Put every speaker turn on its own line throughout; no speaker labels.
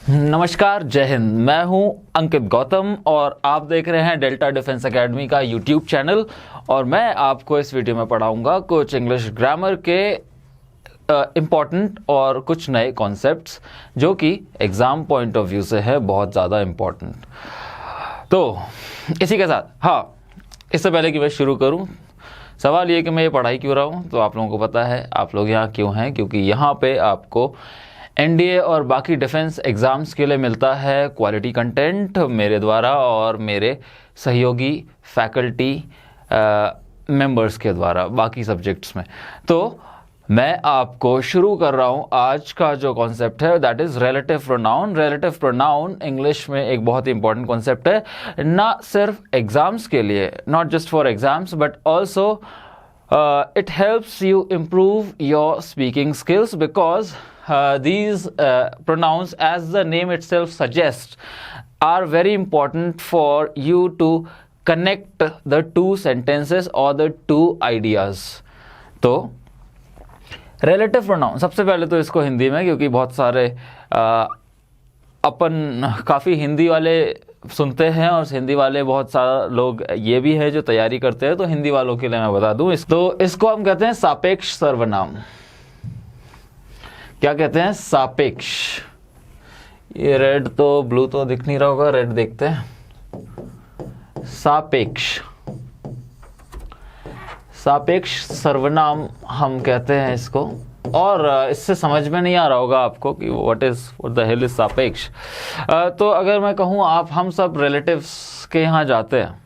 नमस्कार, जय हिंद। मैं हूं अंकित गौतम और आप देख रहे हैं डेल्टा डिफेंस एकेडमी का यूट्यूब चैनल। और मैं आपको इस वीडियो में पढ़ाऊंगा कुछ इंग्लिश ग्रामर के इम्पॉर्टेंट और कुछ नए कॉन्सेप्ट्स जो कि एग्ज़ाम पॉइंट ऑफ व्यू से है बहुत ज़्यादा इम्पॉर्टेंट। तो इसी के साथ इससे पहले कि मैं शुरू करूं, सवाल ये कि मैं ये पढ़ाई क्यों रहा हूं। तो आप लोगों को पता है आप लोग यहाँ क्यों हैं, क्योंकि यहाँ पे आपको एनडीए और बाकी डिफेंस एग्ज़ाम्स के लिए मिलता है क्वालिटी कंटेंट मेरे द्वारा और मेरे सहयोगी फैकल्टी मेंबर्स के द्वारा बाकी सब्जेक्ट्स में। तो मैं आपको शुरू कर रहा हूँ। आज का जो कॉन्सेप्ट है that is relative pronoun. Relative pronoun English में एक बहुत ही इंपॉर्टेंट कॉन्सेप्ट है, ना सिर्फ एग्ज़ाम्स के लिए, not just for exams but also it helps you improve your speaking skills because these pronouns, as the name itself suggests, are very important for you to connect the two sentences or the two ideas. तो relative pronoun सबसे पहले तो इसको हिंदी में, क्योंकि बहुत सारे अपन काफ़ी हिंदी वाले सुनते हैं और हिंदी वाले बहुत सारा लोग ये भी है जो तैयारी करते हैं, तो हिंदी वालों के लिए मैं बता दूं इसको हम कहते हैं सापेक्ष सर्वनाम। क्या कहते हैं? सापेक्ष। ये रेड तो ब्लू तो दिख नहीं रहा होगा, रेड देखते हैं। सापेक्ष सापेक्ष सर्वनाम हम कहते हैं इसको। और इससे समझ में नहीं आ रहा होगा आपको कि व्हाट द हेल इज सापेक्ष। तो अगर मैं कहूँ हम सब रिलेटिव्स के यहाँ जाते हैं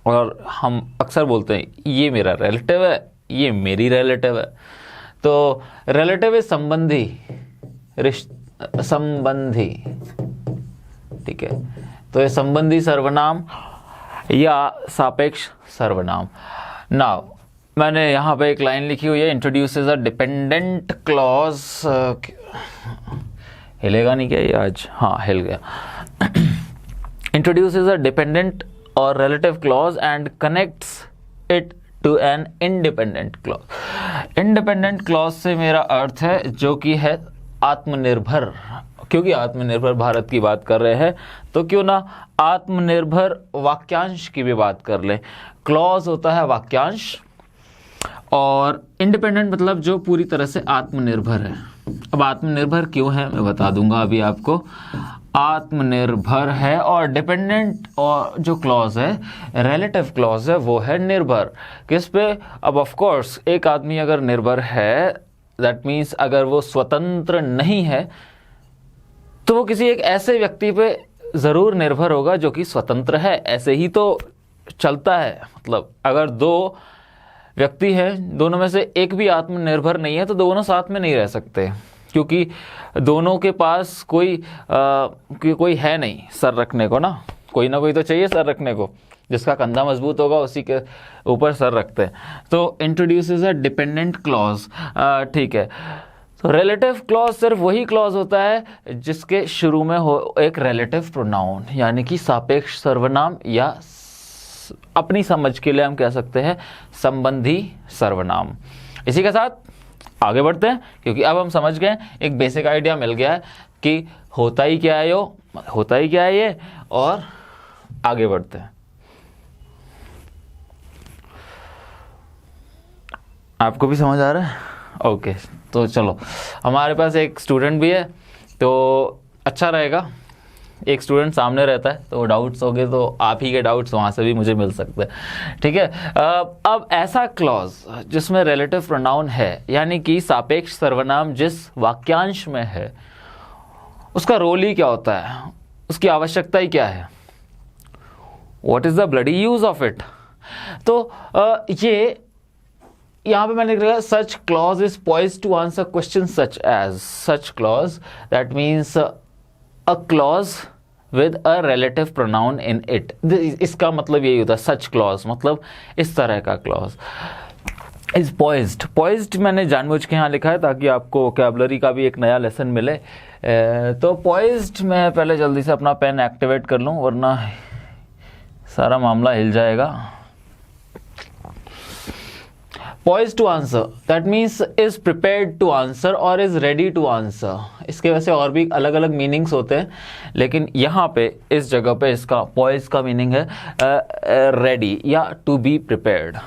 और हम अक्सर बोलते हैं ये मेरा रिलेटिव है, ये मेरी रिलेटिव है। तो रिलेटिव इज संबंधी, संबंधी, ठीक है। तो ये संबंधी सर्वनाम या सापेक्ष सर्वनाम। नाउ मैंने यहाँ पे एक लाइन लिखी हुई है, इंट्रोड्यूसेस अ डिपेंडेंट क्लॉज। हिलेगा नहीं क्या ये आज? हाँ, हिल गया। इंट्रोड्यूसेस अ डिपेंडेंट और relative clause and connects it to an independent clause. Independent clause से मेरा अर्थ है जो कि है आत्मनिर्भर। क्योंकि आत्मनिर्भर भारत की बात कर रहे हैं तो क्यों ना आत्मनिर्भर वाक्यांश की भी बात कर लें। क्लॉज होता है वाक्यांश और इंडिपेंडेंट मतलब जो पूरी तरह से आत्मनिर्भर है। अब आत्मनिर्भर क्यों है मैं बता दूंगा अभी आपको। आत्मनिर्भर है और डिपेंडेंट और जो क्लॉज है, रिलेटिव क्लॉज है, वो है निर्भर। किस पे? अब ऑफ कोर्स एक आदमी अगर निर्भर है दैट मीन्स अगर वो स्वतंत्र नहीं है तो वो किसी एक ऐसे व्यक्ति पे जरूर निर्भर होगा जो कि स्वतंत्र है। ऐसे ही तो चलता है। मतलब अगर दो व्यक्ति है, दोनों में से एक भी आत्मनिर्भर नहीं है तो दोनों साथ में नहीं रह सकते, क्योंकि दोनों के पास कोई है नहीं सर रखने को ना। कोई ना कोई तो चाहिए सर रखने को, जिसका कंधा मजबूत होगा उसी के ऊपर सर रखते हैं। तो इंट्रोड्यूसेस अ डिपेंडेंट क्लॉज, ठीक है। तो रिलेटिव क्लॉज सिर्फ वही क्लॉज होता है जिसके शुरू में हो एक रिलेटिव प्रोनाउन, यानी कि सापेक्ष सर्वनाम, या अपनी समझ के लिए हम कह सकते हैं संबंधी सर्वनाम। इसी के साथ आगे बढ़ते हैं, क्योंकि अब हम समझ गए, एक बेसिक आइडिया मिल गया है कि होता ही क्या है ये, और आगे बढ़ते हैं। आपको भी समझ आ रहा है? ओके, तो चलो, हमारे पास एक स्टूडेंट भी है तो अच्छा रहेगा। एक स्टूडेंट सामने रहता है तो डाउट्स हो गए तो आप ही के डाउट्स वहाँ से भी मुझे मिल सकते हैं, ठीक है। अब ऐसा क्लॉज जिसमें रिलेटिव प्रोनाउन है, यानी कि सापेक्ष सर्वनाम जिस वाक्यांश में है, उसका रोल ही क्या होता है, उसकी आवश्यकता ही क्या है, what is the bloody use of it. तो ये यहाँ पे मैंने लिखा such clause is poised to answer question such as. Such clause that means a clause with a relative pronoun in it. इसका मतलब यही होता है, सच क्लॉज मतलब इस तरह का क्लॉज। इज पॉइज्ड, पॉइज्ड मैंने जानबूझ के यहाँ लिखा है ताकि आपको वोकैबुलरी का भी एक नया लेसन मिले। तो पॉइज्ड, मैं पहले जल्दी से अपना पेन एक्टिवेट कर लूँ वरना सारा मामला हिल जाएगा। poised to answer, that means is prepared to answer or is ready to answer. इसके वैसे और भी अलग अलग मीनिंग्स होते हैं, लेकिन यहाँ पे इस जगह पे इसका poised का मीनिंग है ready या to be prepared,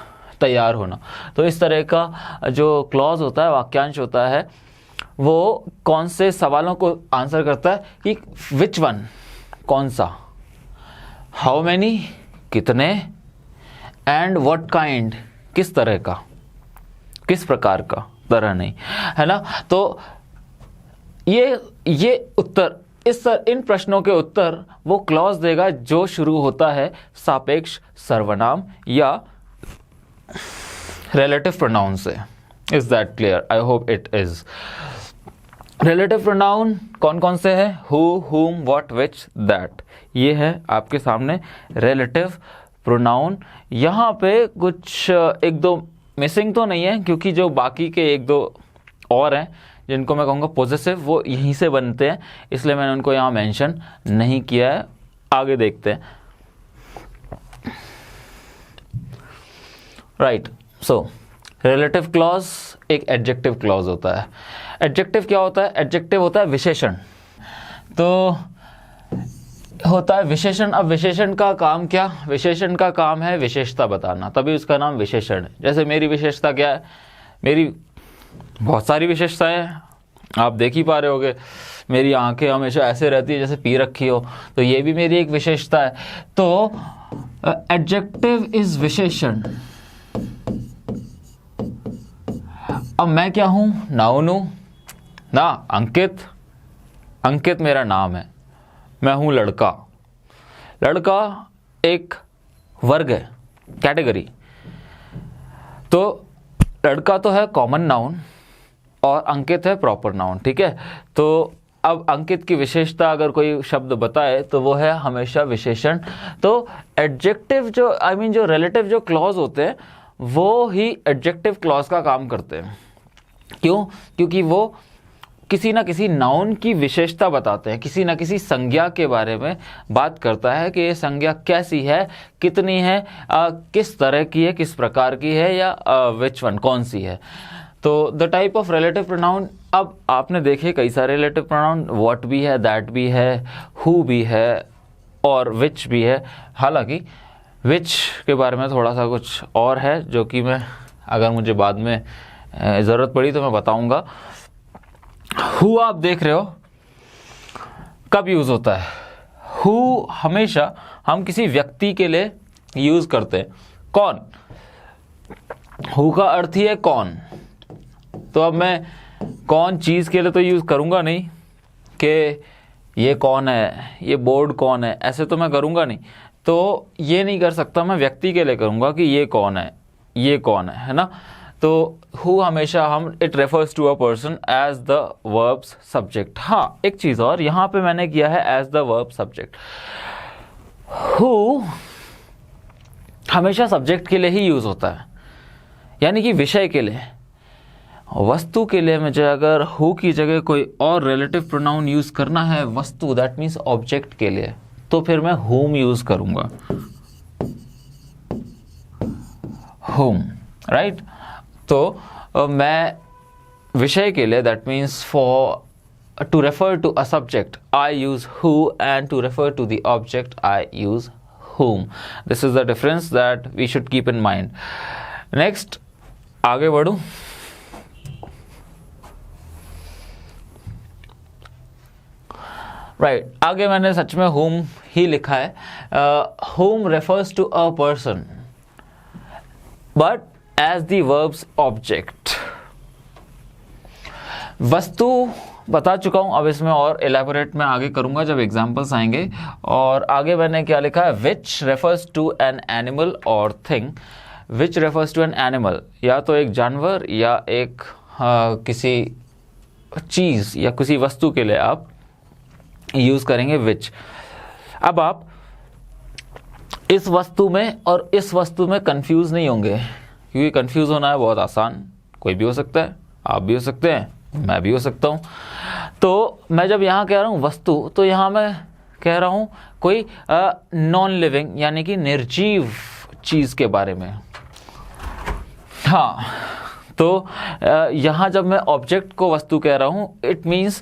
तैयार होना. तो इस तरह का जो क्लॉज होता है, वाक्यांश होता है, वो कौन से सवालों को आंसर करता है कि विच वन, कौन सा, हाउ मैनी, कितने, एंड व्हाट काइंड, किस तरह का, किस प्रकार का, तरह नहीं, है ना. तो ये उत्तर, इन प्रश्नों के उत्तर वो क्लॉज देगा जो शुरू होता है सापेक्ष सर्वनाम या रिलेटिव प्रोनाउन से. Is that clear? I hope it is. Relative pronoun कौन कौन से हैं? हु, हुम, व्हाट, विच, दैट. ये है आपके सामने रिलेटिव प्रोनाउन. यहाँ पे कुछ एक दो मिसिंग तो नहीं है, क्योंकि जो बाकी के एक दो और हैं जिनको मैं कहूँगा पॉजेसिव, वो यहीं से बनते हैं, इसलिए मैंने उनको यहाँ मेंशन नहीं किया है. आगे देखते हैं. राइट. सो रिलेटिव क्लॉज एक एडजेक्टिव क्लॉज होता है. एडजेक्टिव क्या होता है? एडजेक्टिव होता है विशेषण. तो होता है विशेषण. अब विशेषण का काम क्या? विशेषण का काम है विशेषता बताना, तभी उसका नाम विशेषण है. जैसे मेरी विशेषता क्या है? मेरी बहुत सारी विशेषताएं हैं, आप देख ही पा रहे होगे. मेरी आंखें हमेशा ऐसे रहती है जैसे पी रखी हो, तो ये भी मेरी एक विशेषता है. तो एडजेक्टिव इज विशेषण. अब मैं क्या हूं? नाउन हूं ना. अंकित, अंकित मेरा नाम है. मैं हूं लड़का. लड़का एक वर्ग है, कैटेगरी. तो लड़का तो है कॉमन नाउन और अंकित है प्रॉपर नाउन. ठीक है. तो अब अंकित की विशेषता अगर कोई शब्द बताए तो वो है हमेशा विशेषण. तो एडजेक्टिव जो जो रिलेटिव जो क्लॉज होते हैं वो ही एडजेक्टिव क्लॉज का काम करते हैं. क्यों? क्योंकि वो किसी ना किसी नाउन की विशेषता बताते हैं, किसी ना किसी संज्ञा के बारे में बात करता है कि ये संज्ञा कैसी है, कितनी है, किस तरह की है, किस प्रकार की है, या विच वन, कौन सी है. तो the type of relative pronoun, अब आपने देखे कई सारे रिलेटिव प्रोनाउन, व्हाट भी है, दैट भी है, हु भी है और विच भी है. हालांकि विच के बारे में थोड़ा सा कुछ और है जो कि मैं, अगर मुझे बाद में ज़रूरत पड़ी तो मैं बताऊंगा. हु आप देख रहे हो कब यूज होता है? हु हमेशा हम किसी व्यक्ति के लिए यूज करते हैं. कौन? हु का अर्थ ही है कौन. तो अब मैं कौन चीज के लिए तो यूज करूंगा नहीं कि ये कौन है, ये बोर्ड कौन है, ऐसे तो मैं करूंगा नहीं. तो ये नहीं कर सकता. मैं व्यक्ति के लिए करूंगा कि ये कौन है, ये कौन है ना. तो हु हमेशा हम, it refers to a person as the verbs subject. हाँ, एक चीज और यहां पे मैंने किया है as the verb subject. Who हमेशा सब्जेक्ट के लिए ही यूज होता है, यानी कि विषय के लिए, वस्तु के लिए. मुझे अगर हु की जगह कोई और रिलेटिव प्रोनाउन यूज करना है वस्तु, दैट मीन्स ऑब्जेक्ट के लिए, तो फिर मैं हुम यूज करूंगा. हुम, राइट. तो मैं विषय के लिए, that means for to refer to a subject I use who, and to refer to the object I use whom. This is the difference that we should keep in mind. Next, आगे बढ़ूं. Right, आगे मैंने सच में whom ही लिखा है. Whom refers to a person, but as the verb's object. वस्तु बता चुका हूं, अब इसमें और एलैबोरेट मैं आगे करूंगा जब एग्जांपल्स आएंगे. और आगे मैंने क्या लिखा है, which refers to an animal और thing. Which refers to an animal, या तो एक जानवर या एक किसी चीज या किसी वस्तु के लिए आप यूज करेंगे विच. अब आप इस वस्तु में और इस वस्तु में कंफ्यूज नहीं होंगे, क्योंकि कंफ्यूज होना है बहुत आसान. कोई भी हो सकता है, आप भी हो सकते हैं, मैं भी हो सकता हूं. तो मैं जब यहां कह रहा हूं वस्तु, तो यहां मैं कह रहा हूं कोई नॉन लिविंग यानी कि निर्जीव चीज के बारे में. हाँ, तो यहाँ जब मैं ऑब्जेक्ट को वस्तु कह रहा हूँ, इट मीन्स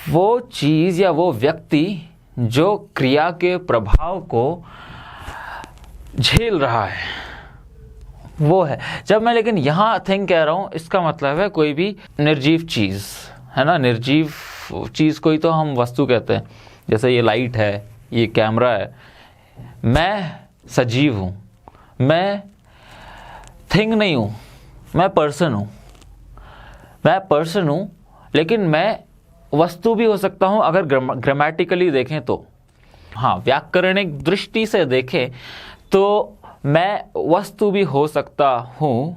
वो चीज़ या वो व्यक्ति जो क्रिया के प्रभाव को झेल रहा है, वो है। जब मैं लेकिन यहाँ थिंग कह रहा हूँ, इसका मतलब है कोई भी निर्जीव चीज़, है ना, निर्जीव चीज़ को ही तो हम वस्तु कहते हैं। जैसे ये लाइट है, ये कैमरा है, मैं सजीव हूँ, मैं थिंग नहीं हूँ, मैं पर्सन हूँ। मैं पर्सन हूँ लेकिन मैं वस्तु भी हो सकता हूँ अगर ग्रामेटिकली देखें तो। हाँ, व्याकरणिक दृष्टि से देखें तो मैं वस्तु भी हो सकता हूँ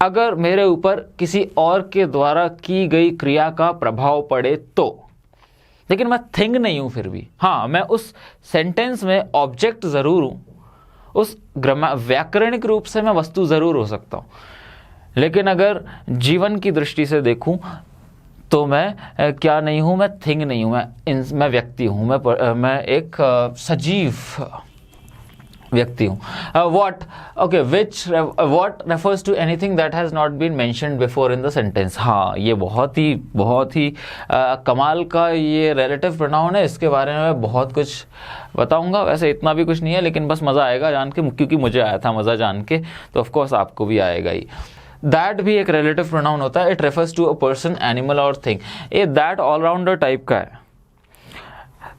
अगर मेरे ऊपर किसी और के द्वारा की गई क्रिया का प्रभाव पड़े तो। लेकिन मैं थिंग नहीं हूँ फिर भी। हाँ, मैं उस सेंटेंस में ऑब्जेक्ट ज़रूर हूँ, उस व्याकरणिक रूप से मैं वस्तु ज़रूर हो सकता हूँ, लेकिन अगर जीवन की दृष्टि से देखूँ तो मैं क्या नहीं हूँ, मैं थिंग नहीं हूँ, मैं व्यक्ति हूँ, मैं एक सजीव व्यक्ति हूँ। What refers to anything that has not been mentioned before in the sentence. हाँ, ये बहुत ही कमाल का ये रिलेटिव प्रोनाउन है। इसके बारे में मैं बहुत कुछ बताऊंगा। वैसे इतना भी कुछ नहीं है, लेकिन बस मज़ा आएगा जान के, क्योंकि मुझे आया था मज़ा जान के, तो ऑफकोर्स आपको भी आएगा ही। दैट भी एक रिलेटिव प्रोनाउन होता है। It refers to a person, animal और थिंग। ये दैट ऑलराउंडर टाइप का है।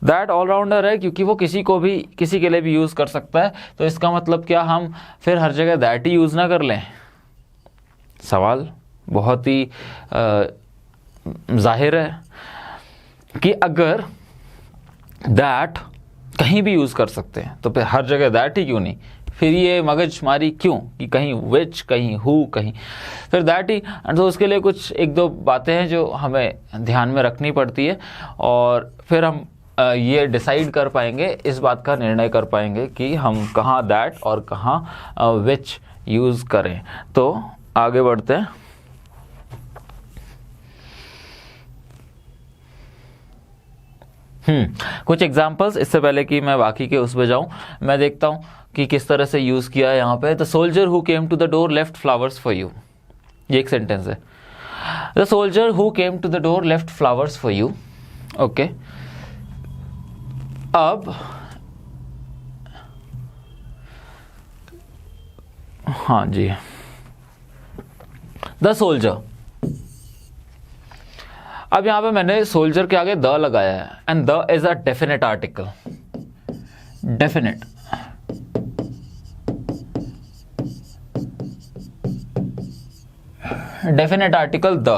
दैट ऑलराउंडर है क्योंकि वो किसी के लिए भी यूज़ कर सकता है। तो इसका मतलब क्या हम फिर हर जगह दैट ही यूज़ ना कर लें? सवाल बहुत ही जाहिर है कि अगर दैट कहीं भी यूज़ कर सकते हैं तो फिर हर जगह दैट ही क्यों नहीं? फिर ये मगजमारी क्यों कि कहीं विच, कहीं हु, कहीं फिर दैट ही। तो उसके लिए कुछ एक दो बातें हैं जो हमें ध्यान में रखनी पड़ती है, और फिर हम ये डिसाइड कर पाएंगे, इस बात का निर्णय कर पाएंगे कि हम कहाँ दैट और कहाँ विच यूज़ करें। तो आगे बढ़ते हैं। कुछ एग्जाम्पल्स, इससे पहले कि मैं बाकी के उस पे जाऊं, मैं देखता हूं कि किस तरह से यूज़ किया है यहाँ पे। The soldier who came to the door left flowers for you, ये एक सेंटेंस है। The soldier who came to the door left flowers for you. Okay, अब हाँ जी, द सोल्जर। अब यहां पे मैंने सोल्जर के आगे द लगाया है, and the is a definite article. Definite article the.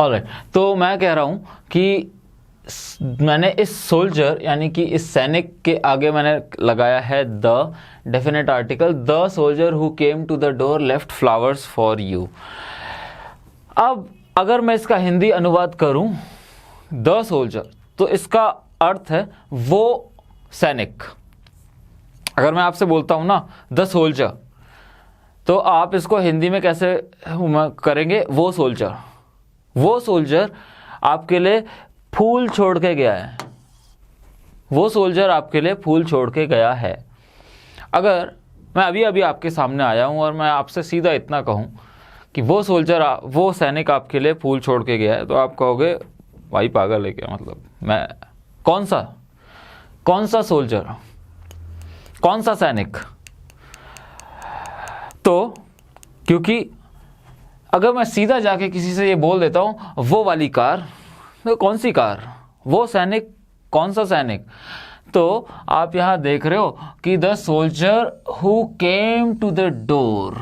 Alright, तो मैं कह रहा हूं कि मैंने इस सोल्जर यानी कि इस सैनिक के आगे मैंने लगाया है the definite article. The soldier who came to the door left flowers for you. अब अगर मैं इसका हिंदी अनुवाद करूं द सोल्जर, तो इसका अर्थ है वो सैनिक। अगर मैं आपसे बोलता हूं ना द सोल्जर, तो आप इसको हिंदी में कैसे करेंगे? वो सोल्जर। वो सोल्जर आपके लिए फूल छोड़ के गया है। वो सोल्जर आपके लिए फूल छोड़ के गया है। अगर मैं अभी अभी आपके सामने आया हूं और मैं आपसे सीधा इतना कहूं कि वो सोल्जर, वो सैनिक आपके लिए फूल छोड़ के गया है, तो आप कहोगे भाई पागल है क्या? मतलब मैं कौन सा सोल्जर, कौन सा सैनिक? तो क्योंकि अगर मैं सीधा जाके किसी से ये बोल देता हूं वो वाली कार, तो कौन सी कार? वो सैनिक, कौन सा सैनिक? तो आप यहां देख रहे हो कि the soldier who came to the door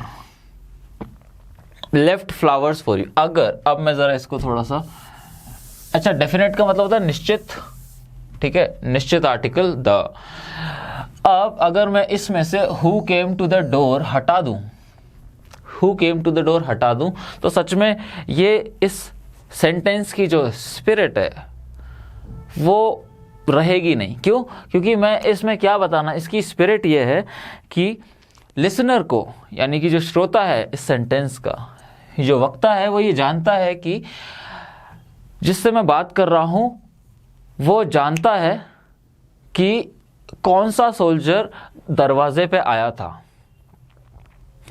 left flowers for you. अगर अब मैं जरा इसको थोड़ा सा, अच्छा, डेफिनेट का मतलब होता है निश्चित, ठीक है, निश्चित आर्टिकल द। अब अगर मैं इसमें से who came to the door हटा दूं, who came to the door हटा दूं, तो सच में ये इस सेंटेंस की जो स्पिरिट है वो रहेगी नहीं। क्यों? क्योंकि मैं इसमें क्या बताना, इसकी स्पिरिट ये है कि लिसनर को, यानी कि जो श्रोता है इस सेंटेंस का, जो वक्ता है, वो ये जानता है कि जिससे मैं बात कर रहा हूं वो जानता है कि कौन सा सोल्जर दरवाजे पे आया था।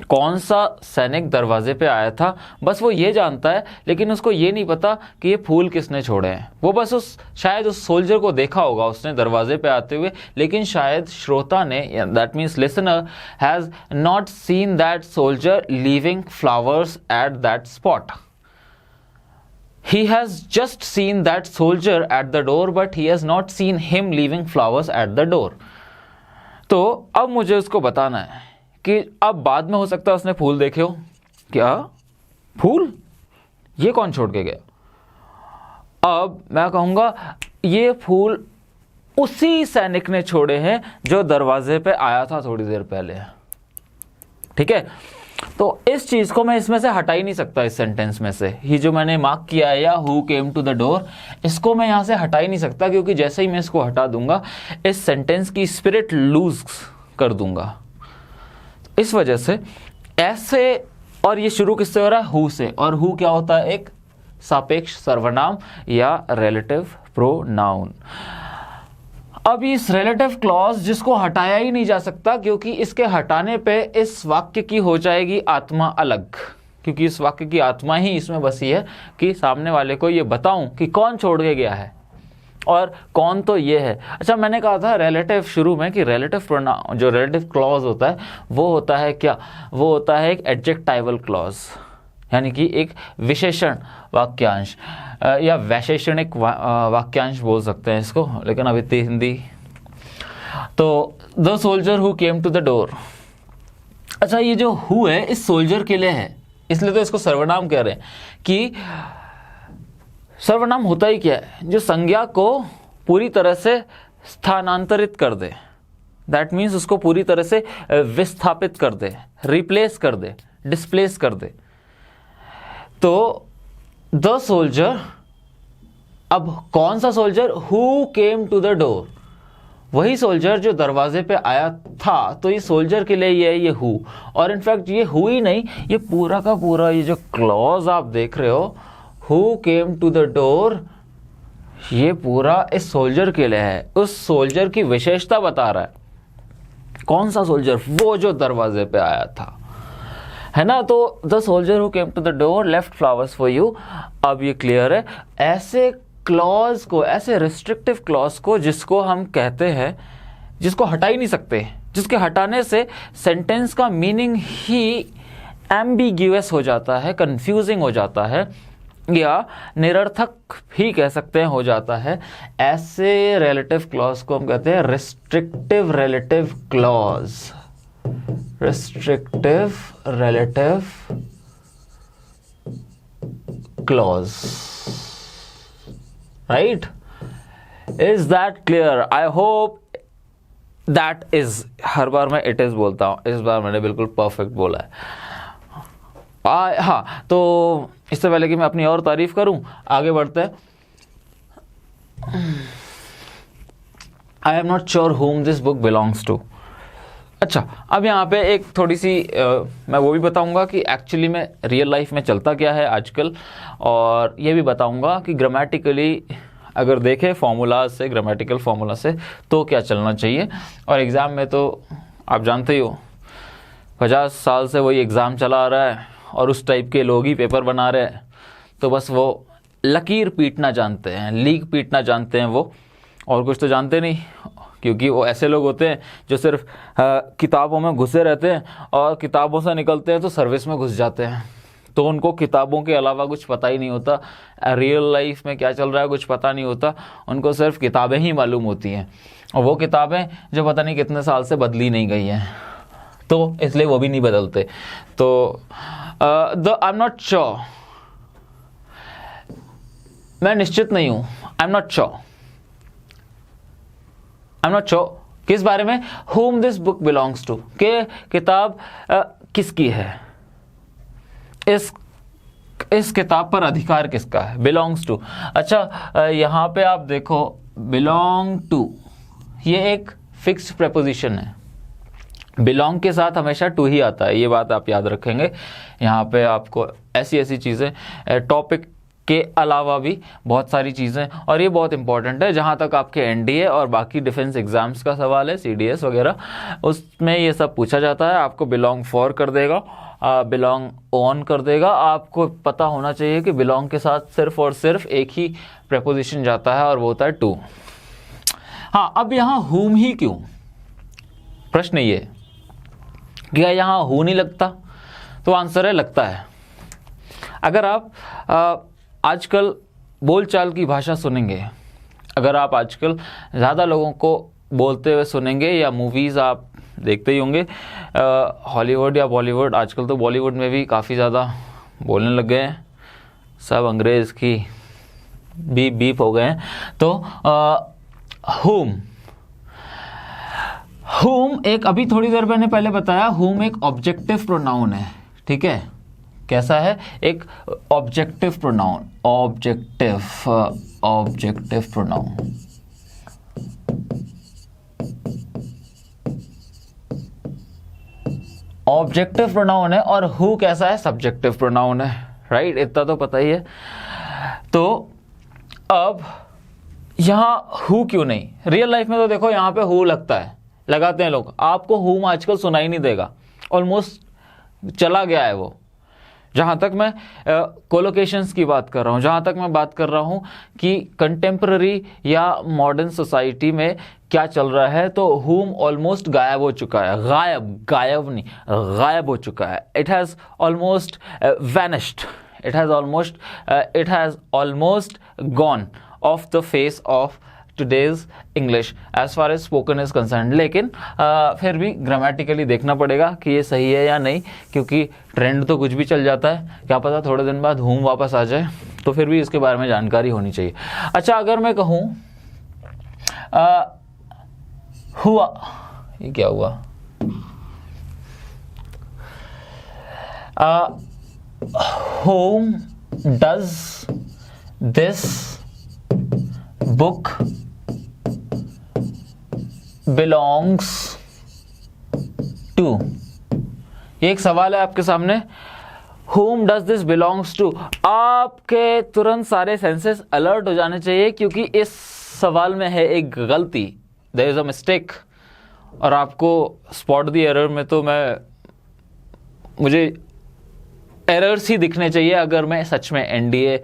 कौन सा सैनिक दरवाजे पे आया था, बस वो ये जानता है, लेकिन उसको ये नहीं पता कि ये फूल किसने छोड़े हैं। वो बस शायद उस सोल्जर को देखा होगा उसने दरवाजे पे आते हुए, लेकिन शायद श्रोता ने, that means listener, has not seen that soldier leaving flowers at that spot. He has just seen that soldier at the door, but he has not seen him leaving flowers at the door. तो अब मुझे उसको बताना है कि अब बाद में हो सकता है उसने फूल देखे हो। क्या फूल? ये कौन छोड़ के गया? अब मैं कहूंगा ये फूल उसी सैनिक ने छोड़े हैं जो दरवाजे पे आया था थोड़ी देर पहले। ठीक है, तो इस चीज को मैं इसमें से हटा ही नहीं सकता इस सेंटेंस में से। ये जो मैंने मार्क किया है, या who came to the door, इसको मैं यहां से हटा ही नहीं सकता, क्योंकि जैसे ही मैं इसको हटा दूंगा इस सेंटेंस की स्पिरिट लूज कर दूंगा। इस वजह से ऐसे, और ये शुरू किससे हो रहा है? हु से। और हु क्या होता है? एक सापेक्ष सर्वनाम या रिलेटिव प्रोनाउन। अब इस रिलेटिव क्लॉज जिसको हटाया ही नहीं जा सकता, क्योंकि इसके हटाने पे इस वाक्य की हो जाएगी आत्मा अलग, क्योंकि इस वाक्य की आत्मा ही इसमें बसी है कि सामने वाले को ये बताऊं कि कौन छोड़ के गया है, और कौन तो ये है। अच्छा, मैंने कहा था रिलेटिव शुरू में कि रिलेटिव प्रोनाउन, जो रिलेटिव क्लॉज होता है वो होता है क्या? वो होता है एक एडजेक्टाइवल क्लॉज, यानी कि एक विशेषण वाक्यांश या वैशेषणिक वाक्यांश बोल सकते हैं इसको, लेकिन अब इतनी हिंदी। तो the soldier who came to the door. अच्छा, ये जो हु है इस सोल्जर के लिए है, इसलिए तो इसको सर्वनाम कह रहे हैं। कि सर्वनाम होता ही क्या है? जो संज्ञा को पूरी तरह से स्थानांतरित कर दे, दैट मीन्स उसको पूरी तरह से विस्थापित कर दे, रिप्लेस कर दे, डिस्प्लेस कर दे। तो द सोल्जर, अब कौन सा soldier? Who came to the door, वही सोल्जर जो दरवाजे पे आया था। तो ये सोल्जर के लिए ये है, ये हु। और इनफैक्ट ये हु ही नहीं, ये पूरा का पूरा ये जो क्लॉज आप देख रहे हो, who came to the door, ये पूरा इस सोल्जर के लिए है। उस सोल्जर की विशेषता बता रहा है। कौन सा सोल्जर? वो जो दरवाजे पे आया था, है ना। तो the soldier who came to the door left flowers for you. अब ये क्लियर है। ऐसे क्लॉज को, ऐसे रिस्ट्रिक्टिव क्लॉज को जिसको हम कहते हैं, जिसको हटा ही नहीं सकते, जिसके हटाने से सेंटेंस का मीनिंग ही एम्बिग्यूअस हो जाता है, कंफ्यूजिंग हो जाता है, या निरर्थक भी कह सकते हैं हो जाता है। ऐसे रिलेटिव क्लॉज को हम कहते हैं restrictive relative clause. Restrictive relative clause, right? Is that clear? I hope that is. हर बार मैं इट इज बोलता हूं, इस बार मैंने बिल्कुल परफेक्ट बोला है। हाँ, तो इससे पहले कि मैं अपनी और तारीफ करूं, आगे बढ़ते हैं। I am not sure whom this book belongs to. अच्छा, अब यहाँ पे एक थोड़ी सी मैं वो भी बताऊंगा कि एक्चुअली में रियल लाइफ में चलता क्या है आजकल, और ये भी बताऊंगा कि ग्रामेटिकली अगर देखें फॉर्मूला से, ग्रामेटिकल फॉर्मूला से, तो क्या चलना चाहिए। और एग्ज़ाम में तो आप जानते ही हो 50 साल से वही एग्ज़ाम चला आ रहा है, और उस टाइप के लोग ही पेपर बना रहे हैं। तो बस वो लकीर पीटना जानते हैं, लीक पीटना जानते हैं वो, और कुछ तो जानते नहीं, क्योंकि वो ऐसे लोग होते हैं जो सिर्फ किताबों में घुसे रहते हैं, और किताबों से निकलते हैं तो सर्विस में घुस जाते हैं। तो उनको किताबों के अलावा कुछ पता ही नहीं होता, रियल लाइफ में क्या चल रहा है कुछ पता नहीं होता, उनको सिर्फ किताबें ही मालूम होती हैं, और वो किताबें जो पता नहीं कितने साल से बदली नहीं गई हैं, तो इसलिए वो भी नहीं बदलते। तो आई एम नॉट श्योर, मैं निश्चित नहीं हूं। आई एम नॉट श्योर किस बारे में? whom this book belongs to, के किताब किसकी है, इस किताब पर अधिकार किसका है, बिलोंग्स टू। अच्छा, यहां पे आप देखो बिलोंग टू, ये एक फिक्स्ड प्रेपोजिशन है। बिलोंग के साथ हमेशा टू ही आता है, ये बात आप याद रखेंगे। यहाँ पे आपको ऐसी ऐसी चीज़ें, टॉपिक के अलावा भी बहुत सारी चीज़ें, और ये बहुत इंपॉर्टेंट है जहाँ तक आपके एनडीए और बाकी डिफेंस एग्जाम्स का सवाल है, सीडीएस वगैरह, उसमें ये सब पूछा जाता है। आपको बिलोंग फॉर कर देगा, बिलोंग ऑन कर देगा। आपको पता होना चाहिए कि बिलोंग के साथ सिर्फ और सिर्फ एक ही प्रेपोजिशन जाता है और वो होता है टू। हाँ, अब यहाँ whom ही क्यों? प्रश्न ये, क्या यहाँ who नहीं लगता? तो आंसर है लगता है। अगर आप आजकल बोलचाल की भाषा सुनेंगे, अगर आप आजकल ज़्यादा लोगों को बोलते हुए सुनेंगे, या मूवीज़ आप देखते ही होंगे, हॉलीवुड या बॉलीवुड, आजकल तो बॉलीवुड में भी काफ़ी ज़्यादा बोलने लग गए हैं, सब अंग्रेज़ की बीप हो गए हैं। तो whom एक, अभी थोड़ी देर मैंने पहले बताया, whom एक ऑब्जेक्टिव प्रोनाउन है, ठीक है? कैसा है? एक objective pronoun, objective pronoun. Objective pronoun है, और हु कैसा है? सब्जेक्टिव प्रोनाउन है, राइट? इतना तो पता ही है। तो अब यहाँ हु क्यों नहीं? रियल लाइफ में तो देखो यहाँ पे हु लगता है, लगाते हैं लोग। आपको हुम आजकल सुनाई नहीं देगा, ऑलमोस्ट चला गया है वो। जहाँ तक मैं कोलोकेशंस की बात कर रहा हूँ, जहाँ तक मैं बात कर रहा हूँ कि कंटेम्प्रेरी या मॉडर्न सोसाइटी में क्या चल रहा है, तो हुम ऑलमोस्ट गायब हो चुका है। गायब नहीं, गायब हो चुका है। It has almost vanished, it has almost gone of the face of today's English as far as spoken is concerned। लेकिन फिर भी ग्रामेटिकली देखना पड़ेगा कि ये सही है या नहीं, क्योंकि ट्रेंड तो कुछ भी चल जाता है, क्या पता थोड़े दिन बाद हूम वापस आ जाए, तो फिर भी इसके बारे में जानकारी होनी चाहिए। अच्छा, अगर मैं कहूँ हुआ, ये क्या हुआ? Whom does this book belongs to? ये एक सवाल है आपके सामने। Whom does this belongs to? आपके तुरंत सारे सेंसेस अलर्ट हो जाने चाहिए, क्योंकि इस सवाल में है एक गलती, there is a mistake, और आपको स्पॉट द एरर में तो मुझे एरर्स ही दिखने चाहिए अगर मैं सच में एनडीए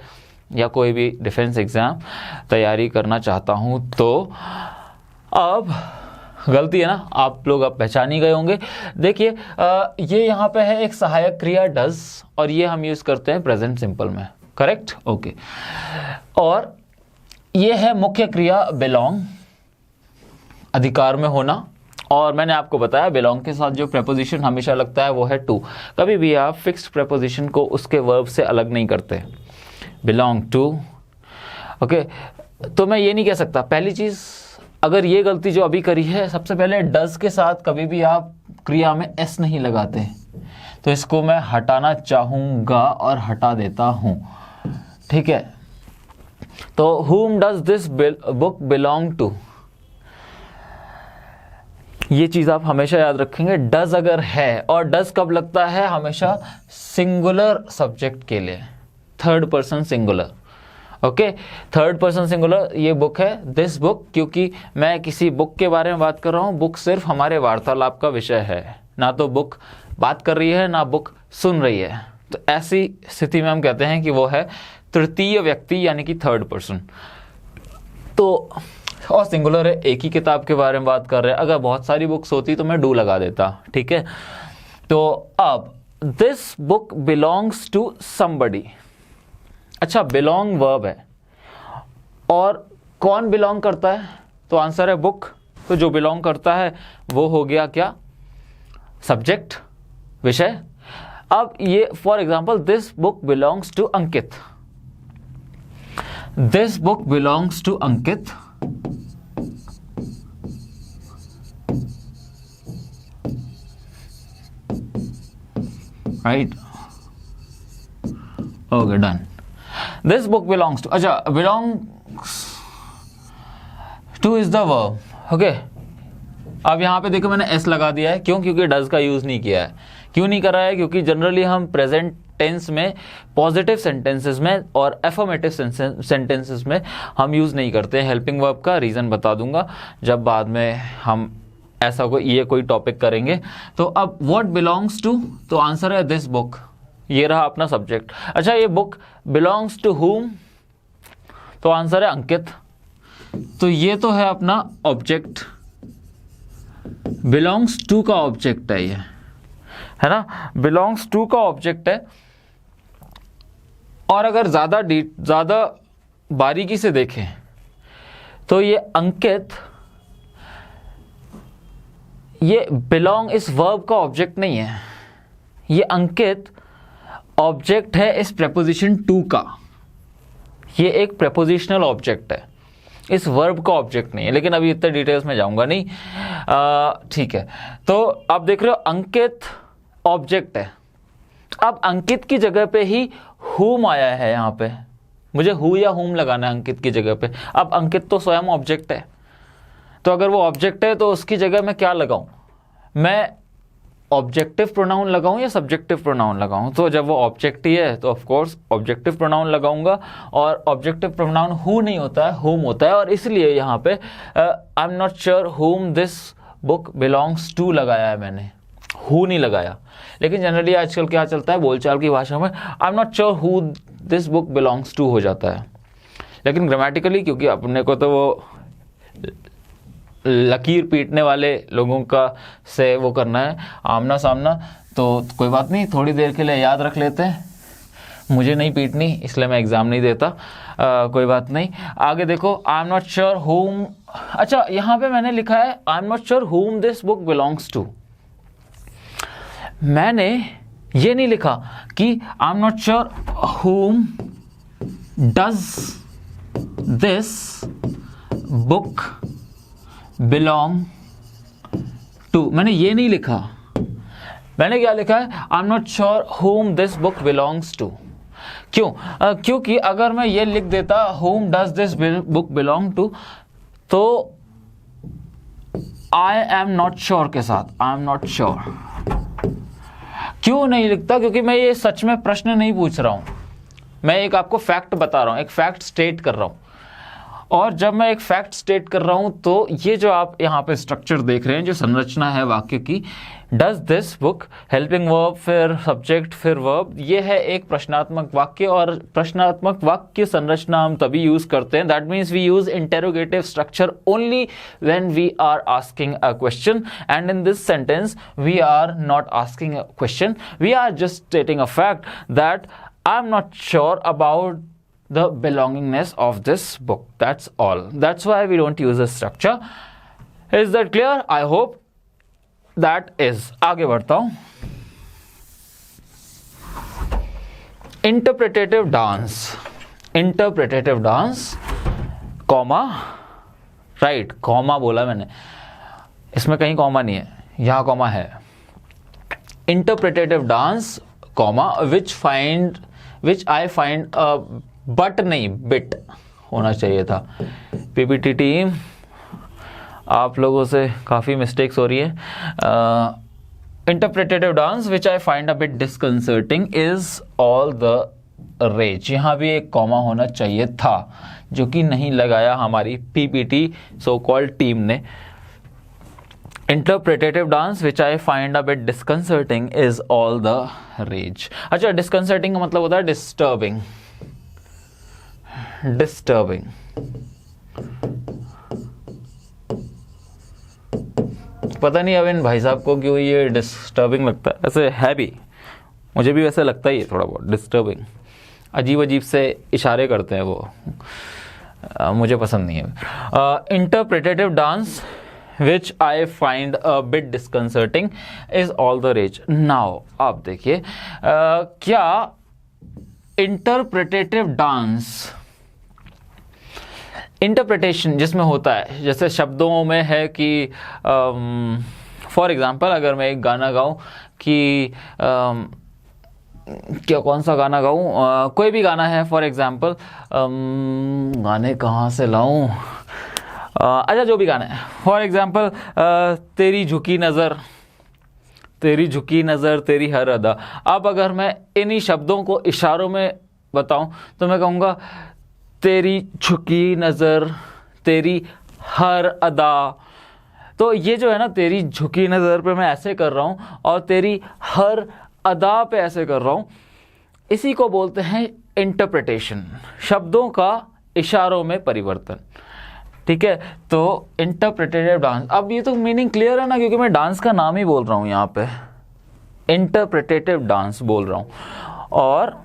या कोई भी डिफेंस एग्ज़ाम तैयारी करना चाहता हूं। तो अब गलती है ना, आप लोग अब पहचान ही गए होंगे। देखिए, ये यहाँ पे है एक सहायक क्रिया डज, और ये हम यूज़ करते हैं प्रेजेंट सिंपल में, करेक्ट? ओके। और ये है मुख्य क्रिया बिलोंग, अधिकार में होना, और मैंने आपको बताया बिलोंग के साथ जो प्रेपोजिशन हमेशा लगता है वो है टू। कभी भी आप फिक्स्ड प्रेपोजिशन को उसके वर्ब से अलग नहीं करते। Belong to, okay. तो मैं ये नहीं कह सकता, पहली चीज़, अगर ये गलती जो अभी करी है, सबसे पहले डज के साथ कभी भी आप क्रिया में एस नहीं लगाते, तो इसको मैं हटाना चाहूँगा और हटा देता हूँ, ठीक है? तो whom does this book belong to, ये चीज़ आप हमेशा याद रखेंगे। डज अगर है, और डज कब लगता है? हमेशा सिंगुलर सब्जेक्ट के लिए, third person singular, okay. Third person singular ये बुक है, दिस बुक, क्योंकि मैं किसी बुक के बारे में बात कर रहा हूँ। बुक सिर्फ हमारे वार्तालाप का विषय है, ना तो बुक बात कर रही है ना बुक सुन रही है। तो ऐसी स्थिति में हम कहते हैं कि वो है तृतीय व्यक्ति, यानी कि थर्ड पर्सन। तो और सिंगुलर है, एक ही किताब के बारे में बात कर रहे हैं। अगर बहुत सारी बुक्स होती तो मैं डू लगा देता, ठीक है? तो अब this book belongs to somebody. अच्छा, बिलोंग वर्ब है, और कौन बिलोंग करता है? तो आंसर है बुक। तो जो बिलोंग करता है वो हो गया क्या? सब्जेक्ट, विषय। अब ये for example, this book belongs to Ankit, this book belongs to Ankit, right? Okay, done. This book belongs to, अच्छा, belongs to is the verb, okay. अब यहाँ पे देखो मैंने एस लगा दिया है, क्यों? क्योंकि डज का यूज नहीं किया है। क्यों नहीं करा है? क्योंकि जनरली हम प्रेजेंट टेंस में, पॉजिटिव सेंटेंसेस में और एफर्मेटिव सेंटेंसेस में हम यूज नहीं करते हैं हेल्पिंग वर्ब का। रीजन बता दूंगा जब बाद में हम ऐसा कोई टॉपिक करेंगे। तो अब व्हाट बिलोंग्स टू, तो आंसर है दिस बुक। ये रहा अपना सब्जेक्ट। अच्छा, ये बुक बिलोंग्स टू हुम, तो आंसर है अंकित। तो ये तो है अपना ऑब्जेक्ट, बिलोंग्स टू का ऑब्जेक्ट है ये, है ना, बिलोंग्स टू का ऑब्जेक्ट है। और अगर ज्यादा बारीकी से देखें तो ये अंकित, ये बिलोंग इस वर्ब का ऑब्जेक्ट नहीं है, ये अंकित ऑब्जेक्ट है इस प्रेपोजिशन टू का। ये एक प्रेपोजिशनल ऑब्जेक्ट है, इस वर्ब का ऑब्जेक्ट नहीं है। लेकिन अभी इतने डिटेल्स में जाऊंगा नहीं, ठीक है। तो आप देख रहे हो अंकित ऑब्जेक्ट है। अब अंकित की जगह पे ही हुम आया है, यहाँ पे मुझे हु या हुम लगाना है अंकित की जगह पे। अब अंकित तो स्वयं ऑब्जेक्ट है, तो अगर वो ऑब्जेक्ट है तो उसकी जगह मैं क्या लगाऊं? मैं ऑब्जेक्टिव प्रोनाउन लगाऊं या सब्जेक्टिव प्रोनाउन लगाऊं? तो जब वो ऑब्जेक्ट ही है तो ऑफ कोर्स ऑब्जेक्टिव प्रोनाउन लगाऊंगा, और ऑब्जेक्टिव प्रोनाउन हु नहीं होता है, हुम होता है। और इसलिए यहाँ पे I am not sure whom this book belongs to लगाया है मैंने, हु नहीं लगाया। लेकिन जनरली आजकल क्या चलता है बोलचाल की भाषा में, I am not sure who this book belongs to हो जाता है। लेकिन ग्रामेटिकली, क्योंकि अपने को तो वो लकीर पीटने वाले लोगों का से वो करना है आमना सामना, तो कोई बात नहीं, थोड़ी देर के लिए याद रख लेते हैं। मुझे नहीं पीटनी, इसलिए मैं एग्जाम नहीं देता। कोई बात नहीं। आगे देखो, आई एम नॉट श्योर हुम। अच्छा, यहाँ पे मैंने लिखा है I am not sure whom this book belongs to. मैंने ये नहीं लिखा कि I am not sure whom does this book belong to. मैंने ये नहीं लिखा। मैंने क्या लिखा है? I am not sure whom this book belongs to. क्यों? क्योंकि अगर मैं ये लिख देता whom does this book belong to, तो आई एम नॉट श्योर के साथ आई एम नॉट श्योर क्यों नहीं लिखता? क्योंकि मैं ये सच में प्रश्न नहीं पूछ रहा हूं, मैं एक आपको फैक्ट बता रहा हूं, एक फैक्ट स्टेट कर रहा हूं। और जब मैं एक फैक्ट स्टेट कर रहा हूं तो ये जो आप यहाँ पे स्ट्रक्चर देख रहे हैं, जो संरचना है वाक्य की, does this book, helping verb, फिर सब्जेक्ट, फिर वर्ब, ये है एक प्रश्नात्मक वाक्य। और प्रश्नात्मक वाक्य संरचना हम तभी यूज करते हैं, that means we use interrogative structure only when we are asking a question, and in this sentence we are not asking a question, we are just stating a fact that I am not sure about the belongingness of this book. That's all. That's why we don't use a structure. Is that clear? I hope that is. आगे बढ़ता हूं। Interpretative dance. Interpretative dance, comma, right, comma बोला मैंने, इसमें कहीं comma नहीं है, यहां कॉमा है। Interpretative dance, comma, which I find a but नहीं बिट होना चाहिए था। पीपीटी टीम, आप लोगों से काफ़ी मिस्टेक्स हो रही है। Interpretative dance which I find a bit disconcerting is all the rage. यहाँ भी एक कॉमा होना चाहिए था, जो कि नहीं लगाया हमारी पीपीटी सो कॉल्ड टीम ने। Interpretative dance which I find a bit disconcerting is all the rage. अच्छा, डिस्कंसर्टिंग का मतलब होता है डिस्टर्बिंग। डिस्टर्बिंग, पता नहीं अब इन भाई साहब को क्यों ये डिस्टर्बिंग लगता है, ऐसे है भी, मुझे भी वैसे लगता ही है थोड़ा बहुत डिस्टर्बिंग, अजीब अजीब से इशारे करते हैं वो, मुझे पसंद नहीं है। Interpretative dance which I find a bit disconcerting is all the rage. Now आप देखिए, क्या इंटरप्रेटेटिव डांस, इंटरप्रिटेशन जिसमें होता है, जैसे शब्दों में है कि फॉर एग्जांपल अगर मैं एक गाना गाऊं कि क्या, कौन सा गाना गाऊं, कोई भी गाना है फॉर एग्जांपल, गाने कहाँ से लाऊं, अच्छा जो भी गाना है, फॉर एग्जाम्पल तेरी झुकी नज़र, तेरी झुकी नज़र तेरी हर अदा। अब अगर मैं इन्हीं शब्दों को इशारों में बताऊं तो मैं कहूँगा तेरी झुकी नज़र तेरी हर अदा। तो ये जो है ना, तेरी झुकी नज़र पे मैं ऐसे कर रहा हूँ और तेरी हर अदा पे ऐसे कर रहा हूँ, इसी को बोलते हैं इंटरप्रिटेशन, शब्दों का इशारों में परिवर्तन। ठीक है, तो इंटरप्रिटेटिव डांस। अब ये तो मीनिंग क्लियर है ना, क्योंकि मैं डांस का नाम ही बोल रहा हूँ यहाँ पे, इंटरप्रिटेटिव डांस बोल रहा हूँ। और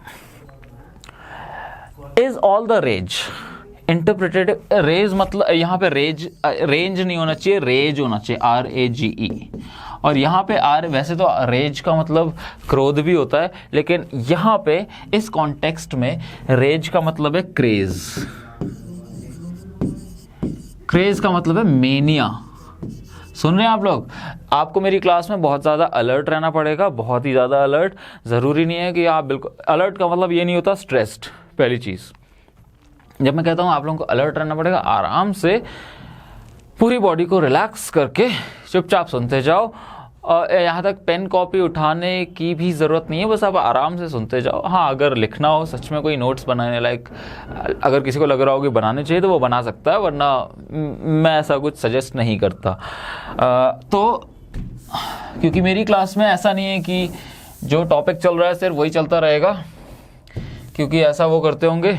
is all the rage, interpretative rage मतलब यहाँ पे रेज, रेंज नहीं होना चाहिए, रेज होना चाहिए, RAGE। और यहाँ पे वैसे तो रेज का मतलब क्रोध भी होता है, लेकिन यहाँ पे इस कॉन्टेक्स्ट में रेज का मतलब है क्रेज। क्रेज का मतलब है मेनिया। सुन रहे हैं आप लोग? आपको मेरी क्लास में बहुत ज़्यादा अलर्ट रहना पड़ेगा, बहुत ही ज़्यादा अलर्ट। ज़रूरी नहीं है कि आप बिल्कुल अलर्ट, का मतलब ये नहीं होता स्ट्रेस्ड। पहली चीज़, जब मैं कहता हूँ आप लोगों को अलर्ट रहना पड़ेगा, आराम से पूरी बॉडी को रिलैक्स करके चुपचाप सुनते जाओ। और यहाँ तक पेन कॉपी उठाने की भी ज़रूरत नहीं है, बस आप आराम से सुनते जाओ। हाँ, अगर लिखना हो सच में, कोई नोट्स बनाने लायक अगर किसी को लग रहा हो कि बनाने चाहिए तो वो बना सकता है, वरना मैं ऐसा कुछ सजेस्ट नहीं करता। तो क्योंकि मेरी क्लास में ऐसा नहीं है कि जो टॉपिक चल रहा है सिर्फ वही चलता रहेगा, क्योंकि ऐसा वो करते होंगे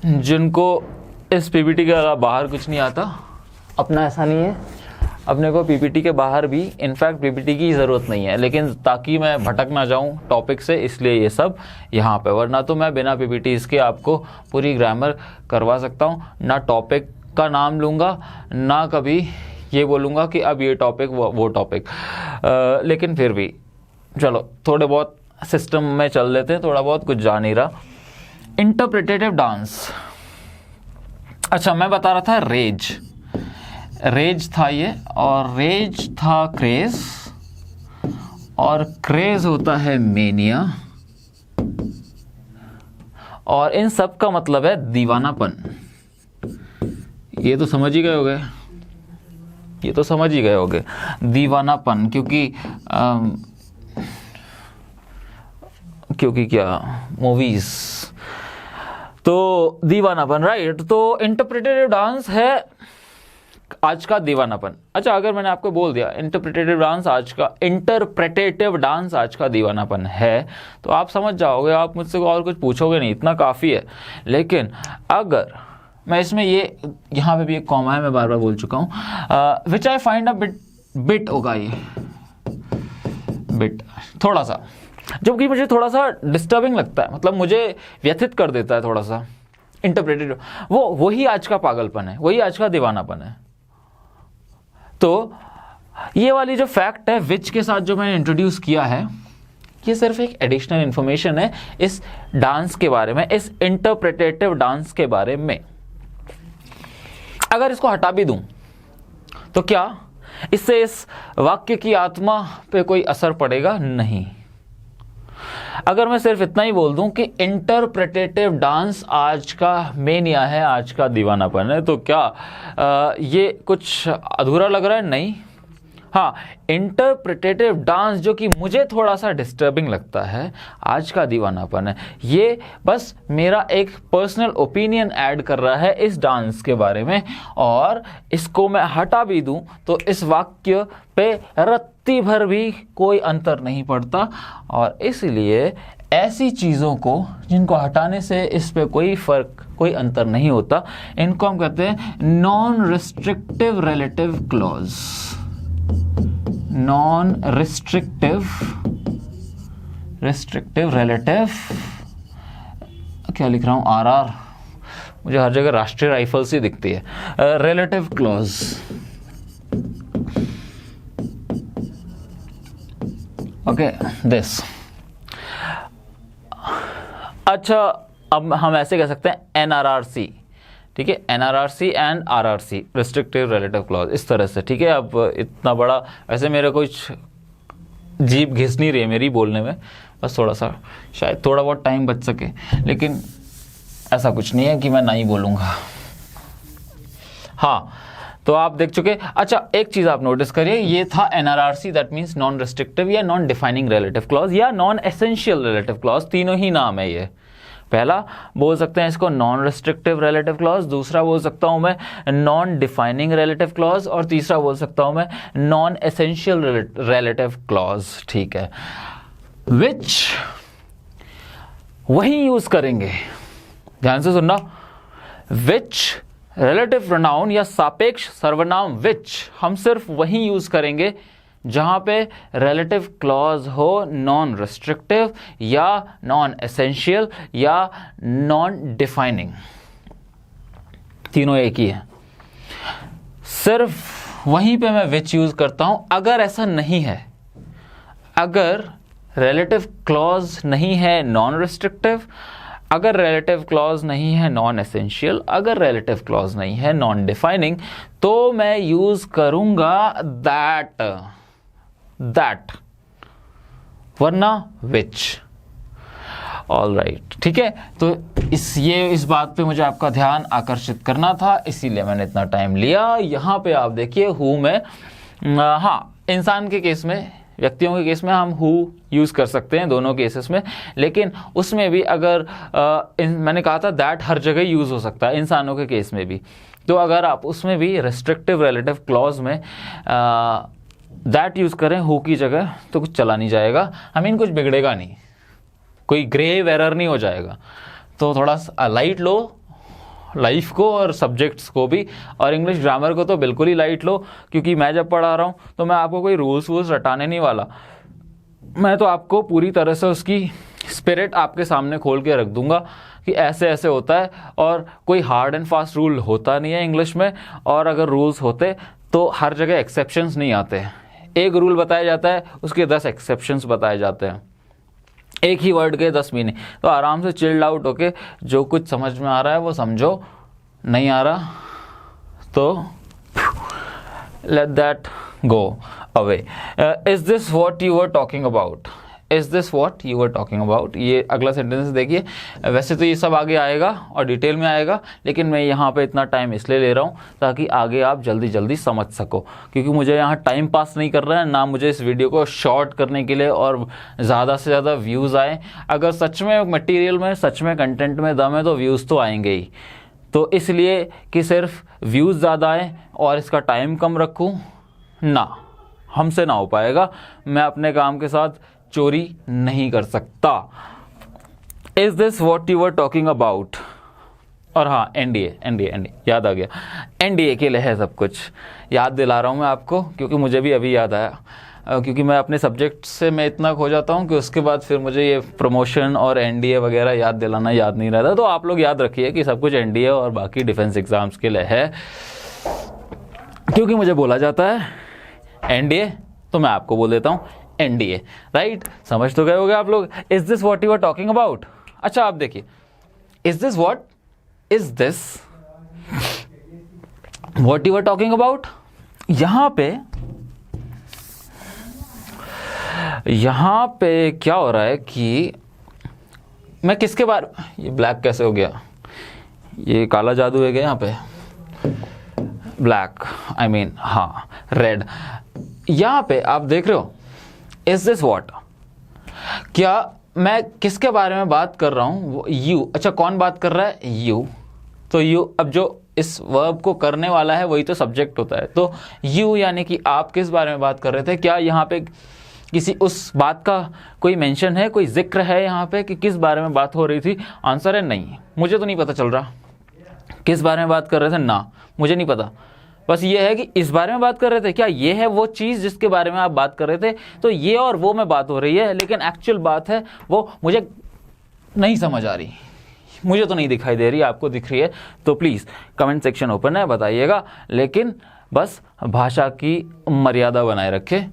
जिनको इस PPT के अलावा बाहर कुछ नहीं आता। अपना ऐसा नहीं है, अपने को PPT के बाहर भी, इनफैक्ट PPT की ज़रूरत नहीं है, लेकिन ताकि मैं भटक ना जाऊं टॉपिक से, इसलिए ये सब यहाँ पे। वरना तो मैं बिना PPT इसके आपको पूरी ग्रामर करवा सकता हूँ। ना टॉपिक का नाम लूँगा, ना कभी ये बोलूँगा कि अब ये टॉपिक वो टॉपिक। लेकिन फिर भी चलो थोड़े बहुत सिस्टम में चल लेते हैं, थोड़ा बहुत कुछ जान ही रहा। इंटरप्रिटेटिव डांस, अच्छा मैं बता रहा था रेज, रेज था ये, और रेज था क्रेज, और क्रेज होता है मेनिया, और इन सब का मतलब है दीवानापन। ये तो समझ ही गए होगे, ये तो समझ ही गए होगे, दीवानापन। क्योंकि क्या, मूवीज, तो दीवानापन, राइट। तो इंटरप्रिटेटिव डांस है आज का दीवानापन। अच्छा, अगर मैंने आपको बोल दिया इंटरप्रिटेटिव डांस आज का दीवानापन है, तो आप समझ जाओगे, आप मुझसे और कुछ पूछोगे नहीं, इतना काफ़ी है। लेकिन अगर मैं इसमें यहाँ पे भी एक कॉमा है, मैं बार बार बोल चुका हूँ, विच आई फाइंड अ बिट होगा ये बिट, थोड़ा सा, जो कि मुझे थोड़ा सा डिस्टर्बिंग लगता है, मतलब मुझे व्यथित कर देता है थोड़ा सा। इंटरप्रेटेटिव, वही आज का पागलपन है, वही आज का दीवानापन है। तो ये वाली जो फैक्ट है विच के साथ जो मैंने इंट्रोड्यूस किया है, ये सिर्फ एक एडिशनल इंफॉर्मेशन है इस डांस के बारे में, इस इंटरप्रेटेटिव डांस के बारे में। अगर इसको हटा भी दूं तो क्या इससे इस वाक्य की आत्मा पे कोई असर पड़ेगा? नहीं। अगर मैं सिर्फ इतना ही बोल दूं कि इंटरप्रेटेटिव डांस आज का मेनिया है, आज का दीवानापन है, तो क्या ये कुछ अधूरा लग रहा है? नहीं। हाँ, इंटरप्रेटेटिव डांस जो कि मुझे थोड़ा सा डिस्टर्बिंग लगता है, आज का दीवानापन है। ये बस मेरा एक पर्सनल ओपिनियन ऐड कर रहा है इस डांस के बारे में, और इसको मैं हटा भी दूं तो इस वाक्य पे रत्ती भर भी कोई अंतर नहीं पड़ता। और इसलिए ऐसी चीज़ों को जिनको हटाने से इस पे कोई फर्क, कोई अंतर नहीं होता, इनको हम कहते हैं non restrictive relative clause. Non restrictive relative, क्या लिख रहा हूं, RR, मुझे हर जगह राष्ट्रीय राइफल्स ही दिखती है, रिलेटिव क्लॉज। Okay, this. अच्छा, अब हम ऐसे कह सकते हैं NRRC, ठीक है, NRRC and RRC, restrictive relative clause, इस तरह से, ठीक है। अब इतना बड़ा, वैसे मेरे कुछ जीभ घिस नहीं रही है मेरी बोलने में, बस थोड़ा सा शायद थोड़ा बहुत टाइम बच सके, लेकिन ऐसा कुछ नहीं है कि मैं नहीं बोलूँगा। हाँ, तो आप देख चुके। अच्छा, एक चीज आप नोटिस करिए, ये था NRRC, that means non restrictive या नॉन डिफाइनिंग रिलेटिव क्लॉज या नॉन एसेंशियल रिलेटिव क्लॉज, तीनों ही नाम है ये। पहला बोल सकते हैं इसको नॉन रेस्ट्रिक्टिव रिलेटिव क्लॉज, दूसरा बोल सकता हूं मैं नॉन डिफाइनिंग रिलेटिव क्लॉज, और तीसरा बोल सकता हूं मैं नॉन एसेंशियल रिलेटिव क्लॉज। ठीक है, विच वही यूज करेंगे, ध्यान से सुनना, विच रिलेटिव प्रोनाउन या सापेक्ष सर्वनाम विच हम सिर्फ वही यूज करेंगे जहां पे रिलेटिव क्लॉज हो नॉन रेस्ट्रिक्टिव या नॉन एसेंशियल या नॉन डिफाइनिंग, तीनों एक ही है, सिर्फ वहीं पे मैं विच यूज करता हूं। अगर ऐसा नहीं है, अगर रिलेटिव क्लॉज नहीं है नॉन रेस्ट्रिक्टिव, अगर रिलेटिव क्लॉज नहीं है नॉन एसेंशियल, अगर रिलेटिव क्लॉज नहीं है नॉन डिफाइनिंग, तो मैं यूज करूंगा दैट, वरना विच। ऑल राइट, ठीक है। तो इस बात पे मुझे आपका ध्यान आकर्षित करना था, इसीलिए मैंने इतना टाइम लिया। यहां पे आप देखिए हु में, हाँ, इंसान के केस में, व्यक्तियों के केस में हम हु यूज कर सकते हैं दोनों केसेस में, लेकिन उसमें भी अगर मैंने कहा था दैट हर जगह यूज हो सकता है, इंसानों के केस में भी। तो अगर आप उसमें भी रेस्ट्रिक्टिव रिलेटिव क्लॉज में दैट यूज करें हु की जगह, तो कुछ चला नहीं जाएगा, कुछ बिगड़ेगा नहीं, कोई ग्रेव एरर नहीं हो जाएगा। तो थोड़ा सा लाइट लो लाइफ को और सब्जेक्ट्स को भी, और इंग्लिश ग्रामर को तो बिल्कुल ही लाइट लो, क्योंकि मैं जब पढ़ा रहा हूँ तो मैं आपको कोई रूल्स वूल्स रटाने नहीं वाला, मैं तो आपको पूरी तरह से उसकी स्पिरिट आपके सामने खोल के रख दूंगा कि ऐसे ऐसे होता है, और कोई हार्ड एंड फास्ट रूल होता नहीं है इंग्लिश में, और अगर रूल्स होते तो हर जगह एक्सेप्शंस नहीं आते। एक रूल बताया जाता है, उसके 10 एक्सेप्शंस बताए जाते हैं, एक ही वर्ड के 10 मीनिंग। तो आराम से चिल्ड आउट होके जो कुछ समझ में आ रहा है वो समझो, नहीं आ रहा तो let that go away. Is this what you were talking about, is this what you were talking about, ये अगला सेंटेंस देखिए। वैसे तो ये सब आगे आएगा और डिटेल में आएगा, लेकिन मैं यहाँ पे इतना टाइम इसलिए ले रहा हूँ ताकि आगे आप जल्दी जल्दी समझ सको, क्योंकि मुझे यहाँ टाइम पास नहीं कर रहा है, ना मुझे इस वीडियो को शॉर्ट करने के लिए और ज़्यादा से ज़्यादा व्यूज़ आए। अगर सच में मटीरियल में, सच में कंटेंट में दम है तो व्यूज़ तो आएंगे ही। तो इसलिए कि सिर्फ व्यूज़ ज़्यादा आए और इसका टाइम कम रखूँ, ना, हमसे ना हो पाएगा। मैं अपने काम के साथ चोरी नहीं कर सकता। Is this what you were talking about, और हाँ एनडीए याद आ गया, एनडीए के लिए है सब कुछ, याद दिला रहा हूँ मैं आपको, क्योंकि मुझे भी अभी याद आया, क्योंकि मैं अपने सब्जेक्ट से मैं इतना खो जाता हूँ कि उसके बाद फिर मुझे ये प्रमोशन और एनडीए वगैरह याद दिलाना याद नहीं रहता। तो आप लोग याद रखिए कि सब कुछ एनडीए और बाकी डिफेंस एग्जाम्स के लिए है, क्योंकि मुझे बोला जाता है एनडीए तो मैं आपको बोल देता हूँ एनडीए, राइट। समझ तो गए होगे आप लोग। Is this what you are talking about. अच्छा आप देखिए, is this what you are talking about. यहां पे क्या हो रहा है कि मैं किसके बारे, ये ब्लैक कैसे हो गया, ये काला जादू है क्या यहाँ पे, ब्लैक हाँ रेड। यहां पे आप देख रहे हो इज दिस व्हाट, क्या मैं किसके बारे में बात कर रहा हूं, यू। अच्छा कौन बात कर रहा है, यू। तो यू, अब जो इस वर्ब को करने वाला है वही तो सब्जेक्ट होता है, तो यू यानी कि आप किस बारे में बात कर रहे थे। क्या यहाँ पे किसी उस बात का कोई मेंशन है, कोई जिक्र है यहाँ पे कि किस बारे में बात हो रही थी। आंसर है नहीं, मुझे तो नहीं पता चल रहा किस बारे में बात कर रहे थे, ना मुझे नहीं पता। बस ये है कि इस बारे में बात कर रहे थे, क्या ये है वो चीज़ जिसके बारे में आप बात कर रहे थे। तो ये और वो में बात हो रही है, लेकिन एक्चुअल बात है वो मुझे नहीं समझ आ रही, मुझे तो नहीं दिखाई दे रही, आपको दिख रही है तो प्लीज़ कमेंट सेक्शन ओपन है, बताइएगा। लेकिन बस भाषा की मर्यादा बनाए रखे।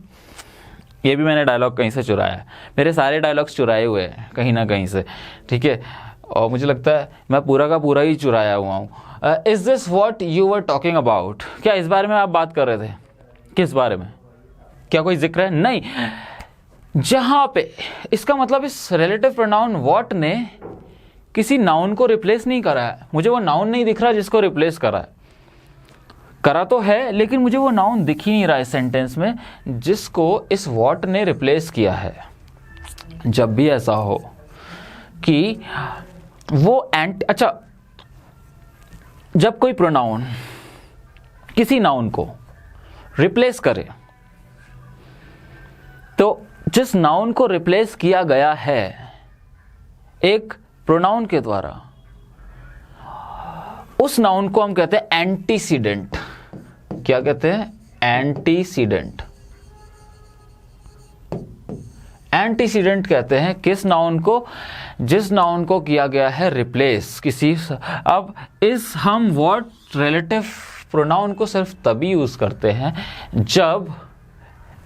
ये भी मैंने डायलॉग कहीं से चुराया है, मेरे सारे डायलॉग्स चुराए हुए हैं कहीं ना कहीं से, ठीक है। और मुझे लगता है मैं पूरा का पूरा ही चुराया हुआ हूँ। Is this what you were talking about, क्या इस बारे में आप बात कर रहे थे, किस बारे में, क्या कोई जिक्र है, नहीं। जहां पे इसका मतलब इस रिलेटिव प्रोनाउन व्हाट ने किसी नाउन को रिप्लेस नहीं करा है, मुझे वो नाउन नहीं दिख रहा जिसको रिप्लेस करा है। करा तो है, लेकिन मुझे वो नाउन दिख ही नहीं रहा है सेंटेंस में जिसको इस व्हाट ने रिप्लेस किया है। जब भी ऐसा हो कि वो अच्छा, जब कोई प्रोनाउन किसी नाउन को रिप्लेस करे, तो जिस नाउन को रिप्लेस किया गया है एक प्रोनाउन के द्वारा, उस नाउन को हम कहते हैं एंटीसीडेंट। क्या कहते हैं? एंटीसीडेंट। एंटीसीडेंट कहते हैं किस नाउन को? जिस नाउन को किया गया है रिप्लेस किसी। अब इस हम व्हाट रिलेटिव प्रोनाउन को सिर्फ तभी यूज करते हैं जब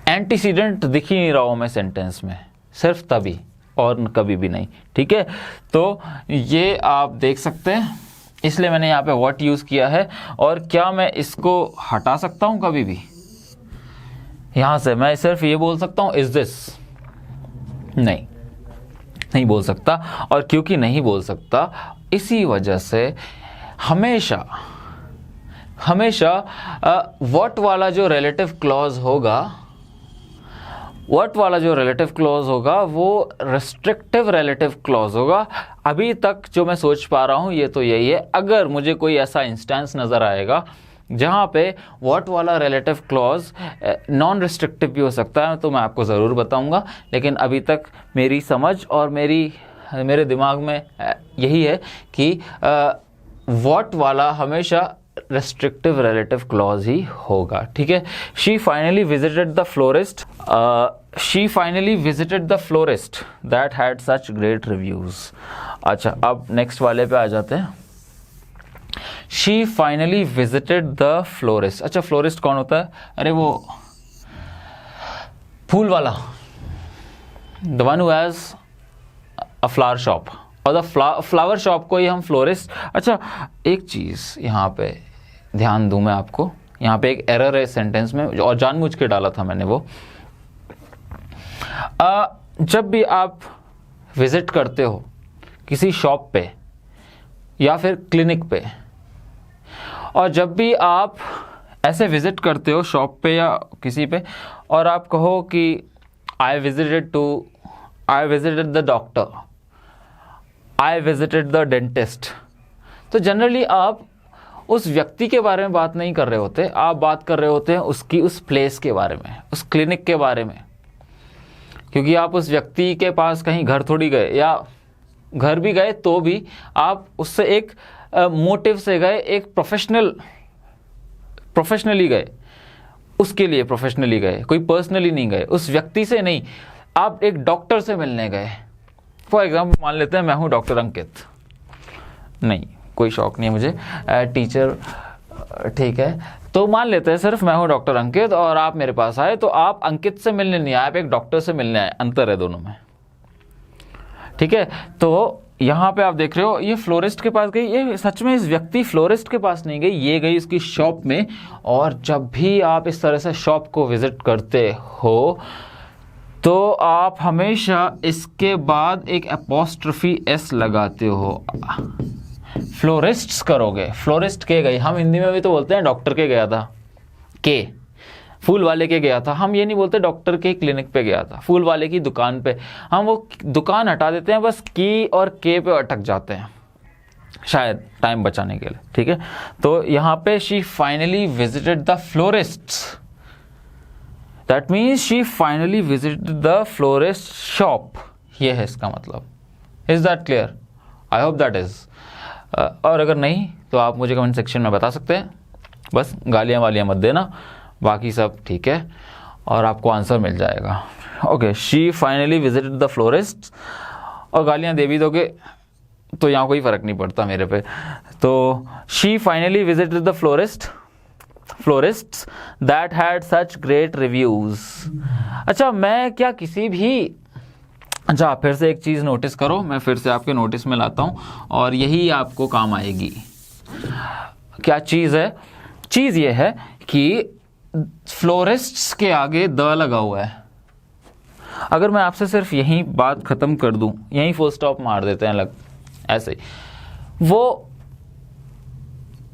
एंटीसीडेंट दिख ही नहीं रहा हो हमें सेंटेंस में, सिर्फ तभी और कभी भी नहीं। ठीक है, तो ये आप देख सकते हैं, इसलिए मैंने यहाँ पे व्हाट यूज किया है। और क्या मैं इसको हटा सकता हूं कभी भी? यहां से मैं सिर्फ ये बोल सकता हूं इज दिस? नहीं बोल सकता। और क्योंकि नहीं बोल सकता, इसी वजह से हमेशा व्हाट वाला जो रिलेटिव क्लॉज होगा वो रिस्ट्रिक्टिव रिलेटिव क्लॉज होगा। अभी तक जो मैं सोच पा रहा हूं ये तो यही है। अगर मुझे कोई ऐसा इंस्टेंस नजर आएगा जहां पे व्हाट वाला रिलेटिव क्लॉज नॉन रिस्ट्रिक्टिव भी हो सकता है तो मैं आपको ज़रूर बताऊंगा। लेकिन अभी तक मेरी समझ और मेरे दिमाग में यही है कि व्हाट वाला हमेशा restrictive relative clause ही होगा। ठीक है, she finally visited the florist that had such great reviews। अच्छा, अब नेक्स्ट वाले पे आ जाते हैं। she finally visited the florist। अच्छा, फ्लोरिस्ट कौन होता है? अरे वो फूल वाला, the one who has a flower shop, और द फ्लावर शॉप को ही हम फ्लोरिस्ट। अच्छा, एक चीज़ यहाँ पे ध्यान दूं मैं आपको, यहाँ पे एक एरर है सेंटेंस में और जानबूझ के डाला था मैंने वो। जब भी आप विजिट करते हो किसी शॉप पे या फिर क्लिनिक पे, और जब भी आप ऐसे विजिट करते हो शॉप पे या किसी पे और आप कहो कि I visited the doctor, I visited the dentist, तो जनरली आप उस व्यक्ति के बारे में बात नहीं कर रहे होते, आप बात कर रहे होते हैं उसकी उस प्लेस के बारे में, उस क्लिनिक के बारे में। क्योंकि आप उस व्यक्ति के पास कहीं घर थोड़ी गए, या घर भी गए तो भी आप उससे एक मोटिव से गए, एक प्रोफेशनली गए, उसके लिए प्रोफेशनली गए, कोई पर्सनली नहीं गए, उस व्यक्ति से नहीं। आप एक डॉक्टर से मिलने गए, फॉर एग्जाम्पल मान लेते हैं मैं हूँ डॉक्टर अंकित, नहीं कोई शौक नहीं है मुझे, टीचर, ठीक है, तो मान लेते हैं सिर्फ मैं हूँ डॉक्टर अंकित और आप मेरे पास आए, तो आप अंकित से मिलने नहीं आए, आप एक डॉक्टर से मिलने आए, अंतर है दोनों में। ठीक है, तो यहाँ पे आप देख रहे हो ये फ्लोरिस्ट के पास गई, ये सच में इस व्यक्ति फ्लोरिस्ट के पास नहीं गई, ये गई उसकी शॉप में। और जब भी आप इस तरह से शॉप को विजिट करते हो तो आप हमेशा इसके बाद एक एपोस्ट्रोफी एस लगाते हो, फ्लोरिस्ट्स करोगे, फ्लोरिस्ट के गई। हम हिंदी में भी तो बोलते हैं डॉक्टर के गया था, के फूल वाले के गया था, हम ये नहीं बोलते डॉक्टर के क्लिनिक पे गया था, फूल वाले की दुकान पे। हम वो दुकान हटा देते हैं, बस की और के पे अटक जाते हैं शायद टाइम बचाने के लिए। ठीक है, तो यहाँ पे she finally visited the florists, that means she finally visited the florist shop, ये है इसका मतलब। Is that clear? I hope that is. और अगर नहीं तो आप मुझे कमेंट सेक्शन में बता सकते हैं, बस गालियाँ वालियाँ मत देना, बाकी सब ठीक है और आपको आंसर मिल जाएगा। Okay, she finally visited the florist, और गालियाँ दे भी दोगे तो यहाँ कोई फ़र्क नहीं पड़ता मेरे पे। तो she finally visited the florists that had such great reviews. अच्छा, मैं क्या किसी भी, अच्छा फिर से एक चीज़ नोटिस करो, मैं फिर से आपके नोटिस में लाता हूँ और यही आपको काम आएगी। क्या चीज़ है? चीज़ ये है कि फ्लोरिस्ट्स के आगे द लगा हुआ है। अगर मैं आपसे सिर्फ यही बात ख़त्म कर दूँ, यहीं फुल स्टॉप मार देते हैं, ऐसे ही, वो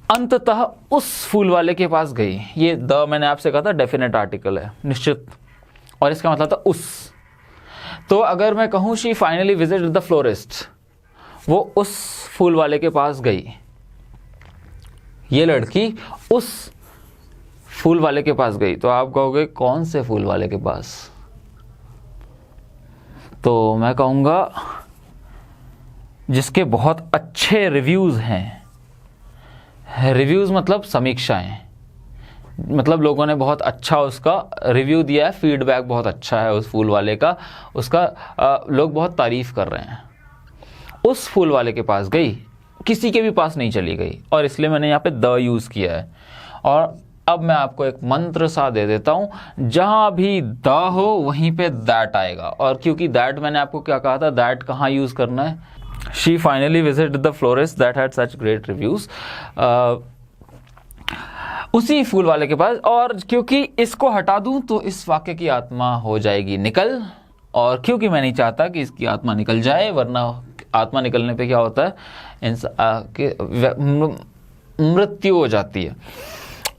अंततः उस फूल वाले के पास गई। ये द मैंने आपसे कहा था डेफिनेट आर्टिकल है, निश्चित, और इसका मतलब था उस। तो अगर मैं कहूँ she finally visited the florist, वो उस फूल वाले के पास गई, ये लड़की उस फूल वाले के पास गई, तो आप कहोगे कौन से फूल वाले के पास? तो मैं कहूँगा जिसके बहुत अच्छे रिव्यूज़ हैं। रिव्यूज़ मतलब समीक्षाएं, मतलब लोगों ने बहुत अच्छा उसका रिव्यू दिया है, फीडबैक बहुत अच्छा है उस फूल वाले का, उसका लोग बहुत तारीफ़ कर रहे हैं। उस फूल वाले के पास गई, किसी के भी पास नहीं चली गई, और इसलिए मैंने यहाँ पे द यूज़ किया है। और अब मैं आपको एक मंत्र सा दे देता हूँ, जहाँ भी द हो वहीं पे दैट आएगा। और क्योंकि दैट मैंने आपको क्या कहा था, दैट कहाँ यूज़ करना है? She finally visited the florist that had such great reviews, उसी फूल वाले के पास। और क्योंकि इसको हटा दूं तो इस वाक्य की आत्मा हो जाएगी निकल, और क्योंकि मैं नहीं चाहता कि इसकी आत्मा निकल जाए, वरना आत्मा निकलने पे क्या होता है, मृत्यु हो जाती है,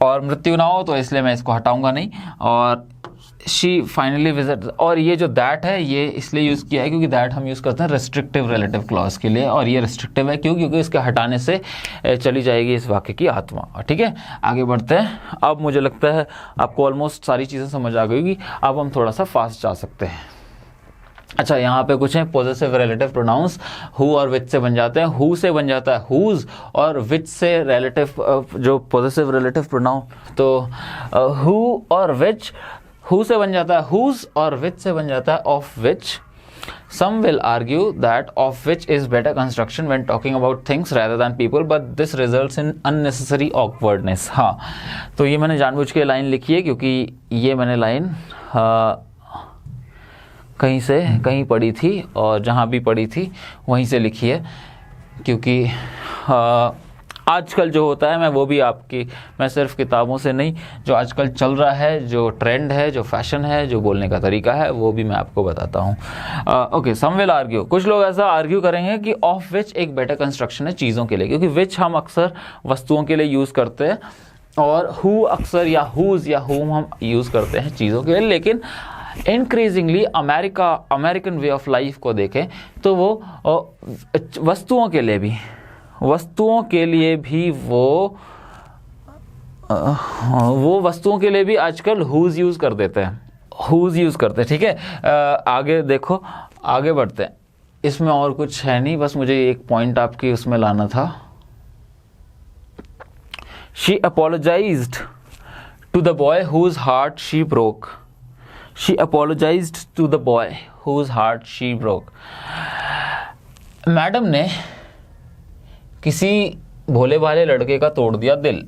और मृत्यु ना हो, तो इसलिए मैं इसको हटाऊंगा नहीं। और शी फाइनली विजिट, और ये जो दैट है ये इसलिए यूज़ किया है क्योंकि दैट हम यूज़ करते हैं रेस्ट्रिक्टिव रिलेटिव क्लॉज के लिए, और ये रेस्ट्रिक्टिव है क्योंकि इसके हटाने से चली जाएगी इस वाक्य की आत्मा। ठीक है, आगे बढ़ते हैं। अब मुझे लगता है आपको ऑलमोस्ट सारी चीज़ें समझ आ गई होगी, अब हम थोड़ा सा फास्ट जा सकते हैं। अच्छा, यहाँ पे कुछ है पॉजेसिव रिलेटिव प्रोनाउंस, हु और विच से बन जाते हैं। हु से बन जाता है हुज, और विच से रिलेटिव जो पॉजेसिव रिलेटिव प्रोनाउन, तो हु और विच, हु से बन जाता है हुज, और विच से बन जाता है of which. Some will argue that of which is better construction when talking about things rather than people, but this results in unnecessary awkwardness। हाँ, तो ये मैंने जानबूझ के लाइन लिखी है क्योंकि ये मैंने लाइन कहीं से कहीं पढ़ी थी, और जहाँ भी पढ़ी थी वहीं से लिखी है, क्योंकि आजकल जो होता है मैं सिर्फ किताबों से नहीं, जो आजकल चल रहा है, जो ट्रेंड है, जो फैशन है, जो बोलने का तरीका है, वो भी मैं आपको बताता हूँ। ओके, सम विल आर्ग्यू, कुछ लोग ऐसा आर्ग्यू करेंगे कि ऑफ विच एक बेटर कंस्ट्रक्शन है चीज़ों के लिए, क्योंकि विच हम अक्सर वस्तुओं के लिए यूज़ करते हैं, और हु अक्सर या हुज या हुम हम यूज़ करते हैं चीज़ों के लिए। लेकिन increasingly American way of life को देखें तो वो वस्तुओं के लिए भी वो वस्तुओं के लिए भी आजकल हुज यूज़ कर देते हैं। ठीक है, आगे देखो, आगे बढ़ते हैं। इसमें और कुछ है नहीं, बस मुझे एक पॉइंट आपकी उसमें लाना था। She apologized to the boy whose heart she broke. She apologized to the boy whose heart she broke. Madam ने किसी भोले भाले लड़के का तोड़ दिया दिल।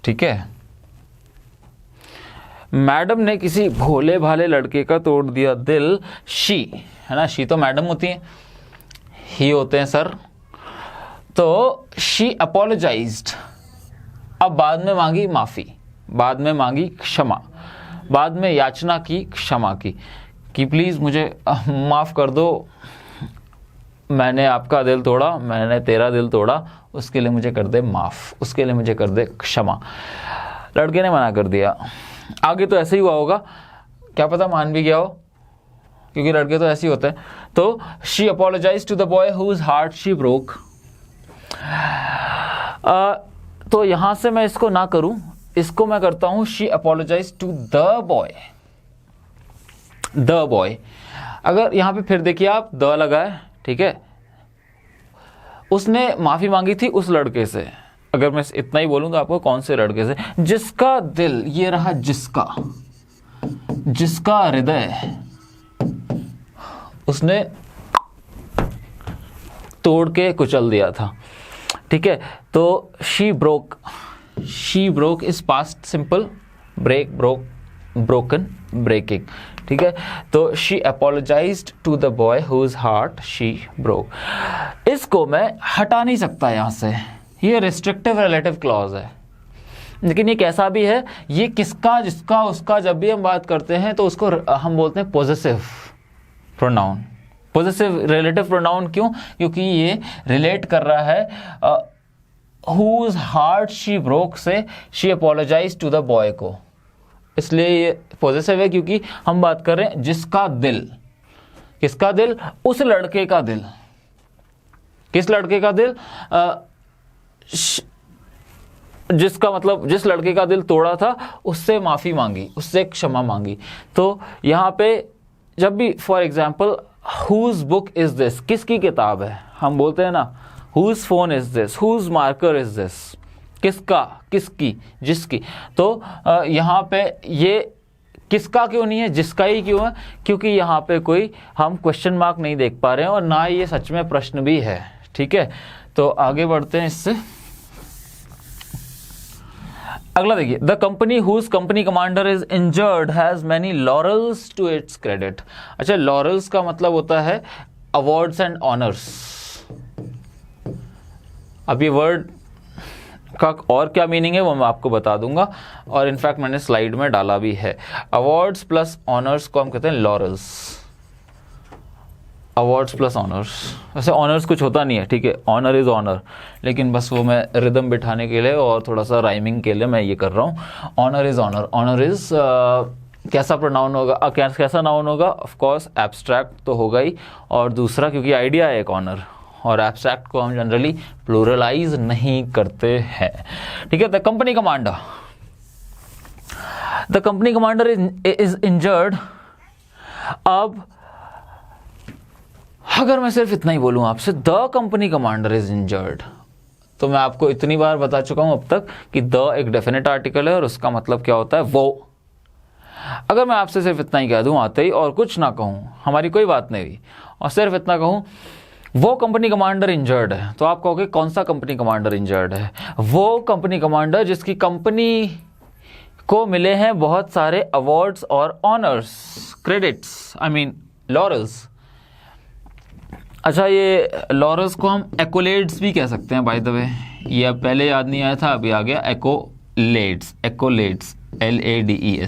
ठीक है, मैडम ने किसी भोले भाले लड़के का तोड़ दिया दिल। शी है ना, शी तो मैडम होती है, ही होते हैं सर। तो शी अपोलोजाइज्ड, अब बाद में मांगी माफी, बाद में मांगी क्षमा, बाद में याचना की क्षमा की कि प्लीज मुझे माफ कर दो, मैंने आपका दिल तोड़ा, मैंने तेरा दिल तोड़ा, उसके लिए मुझे कर दे माफ, उसके लिए मुझे कर दे क्षमा। लड़के ने मना कर दिया। आगे तो ऐसे ही हुआ होगा, क्या पता मान भी गया हो, क्योंकि लड़के तो ऐसे ही होते हैं। तो she apologize to the boy whose heart she broke. तो यहां से मैं इसको ना करूं, इसको मैं करता हूं she apologize to the boy. अगर यहां पे फिर देखिए आप, द लगा है, ठीक है, उसने माफी मांगी थी उस लड़के से। अगर मैं इतना ही बोलूं तो आपको कौन से लड़के से, जिसका दिल, ये रहा जिसका हृदय उसने तोड़ के कुचल दिया था। ठीक है, तो she broke is past simple, break, broke, broken, breaking. ठीक है, तो she apologized to the boy whose heart she broke. इसको मैं हटा नहीं सकता यहां से, ये रिस्ट्रिक्टिव रिलेटिव क्लॉज है। लेकिन ये कैसा भी है, ये किसका, जिसका, उसका, जब भी हम बात करते हैं तो उसको हम बोलते हैं possessive pronoun. Possessive relative pronoun क्यों? क्योंकि ये रिलेट कर रहा है whose heart she broke से she apologized to the boy को, इसलिए ये पॉजिटिव है क्योंकि हम बात कर रहे हैं जिसका दिल, किसका दिल, उस लड़के का दिल, किस लड़के का दिल, जिसका मतलब जिस लड़के का दिल तोड़ा था उससे माफी मांगी, उससे क्षमा मांगी। तो यहाँ पे जब भी for example whose book is this, किसकी किताब है, हम बोलते हैं ना whose phone is this, whose marker is this, किसका, किसकी, जिसकी। तो यहाँ पे ये किसका क्यों नहीं है, जिसका ही क्यों है, क्योंकि यहाँ पे कोई हम क्वेश्चन मार्क नहीं देख पा रहे हैं और ना ये सच में प्रश्न भी है। ठीक है, तो आगे बढ़ते हैं इससे। अगला देखिए, the company whose company commander is injured has many laurels to its credit. अच्छा, लॉरल्स का मतलब होता है अवार्ड्स एंड ऑनर्स। अब ये वर्ड का और क्या मीनिंग है वो मैं आपको बता दूंगा, और इनफैक्ट मैंने स्लाइड में डाला भी है। अवार्ड्स प्लस ऑनर्स को हम कहते हैं लॉरल्स, अवार्ड्स प्लस ऑनर्स। वैसे ऑनर्स कुछ होता नहीं है, ठीक है, ऑनर इज ऑनर, लेकिन बस वो मैं रिदम बिठाने के लिए और थोड़ा सा राइमिंग के लिए मैं ये कर रहा हूँ। Honour is honour, honour is कैसा प्रोनाउन होगा, कैसा नाउन होगा, ऑफ कोर्स एब्स्ट्रैक्ट तो होगा ही, और दूसरा क्योंकि आइडिया है एक ऑनर, और एब्स्ट्रैक्ट को हम जनरली प्लूरलाइज नहीं करते हैं। ठीक है, the company commander, the company commander is injured. अब अगर मैं सिर्फ इतना ही बोलूं आपसे, the company commander is injured, तो मैं आपको इतनी बार बता चुका हूं अब तक कि द एक डेफिनेट आर्टिकल है और उसका मतलब क्या होता है, वो। अगर मैं आपसे सिर्फ इतना ही कह दूं आते ही और कुछ ना कहूं, हमारी कोई बात नहीं हुई, और सिर्फ इतना कहूं वो कंपनी कमांडर इंजर्ड है, तो आप कहोगे कौन सा कंपनी कमांडर इंजर्ड है? वो कंपनी कमांडर जिसकी कंपनी को मिले हैं बहुत सारे अवार्ड्स और honours, credits, I mean laurels. अच्छा, ये लॉरल्स को हम एक्कोलेड्स भी कह सकते हैं, बाय द वे, ये अब पहले याद नहीं आया था, अभी आ गया, एक्कोलेड्स, एक्कोलेड्स, LADES।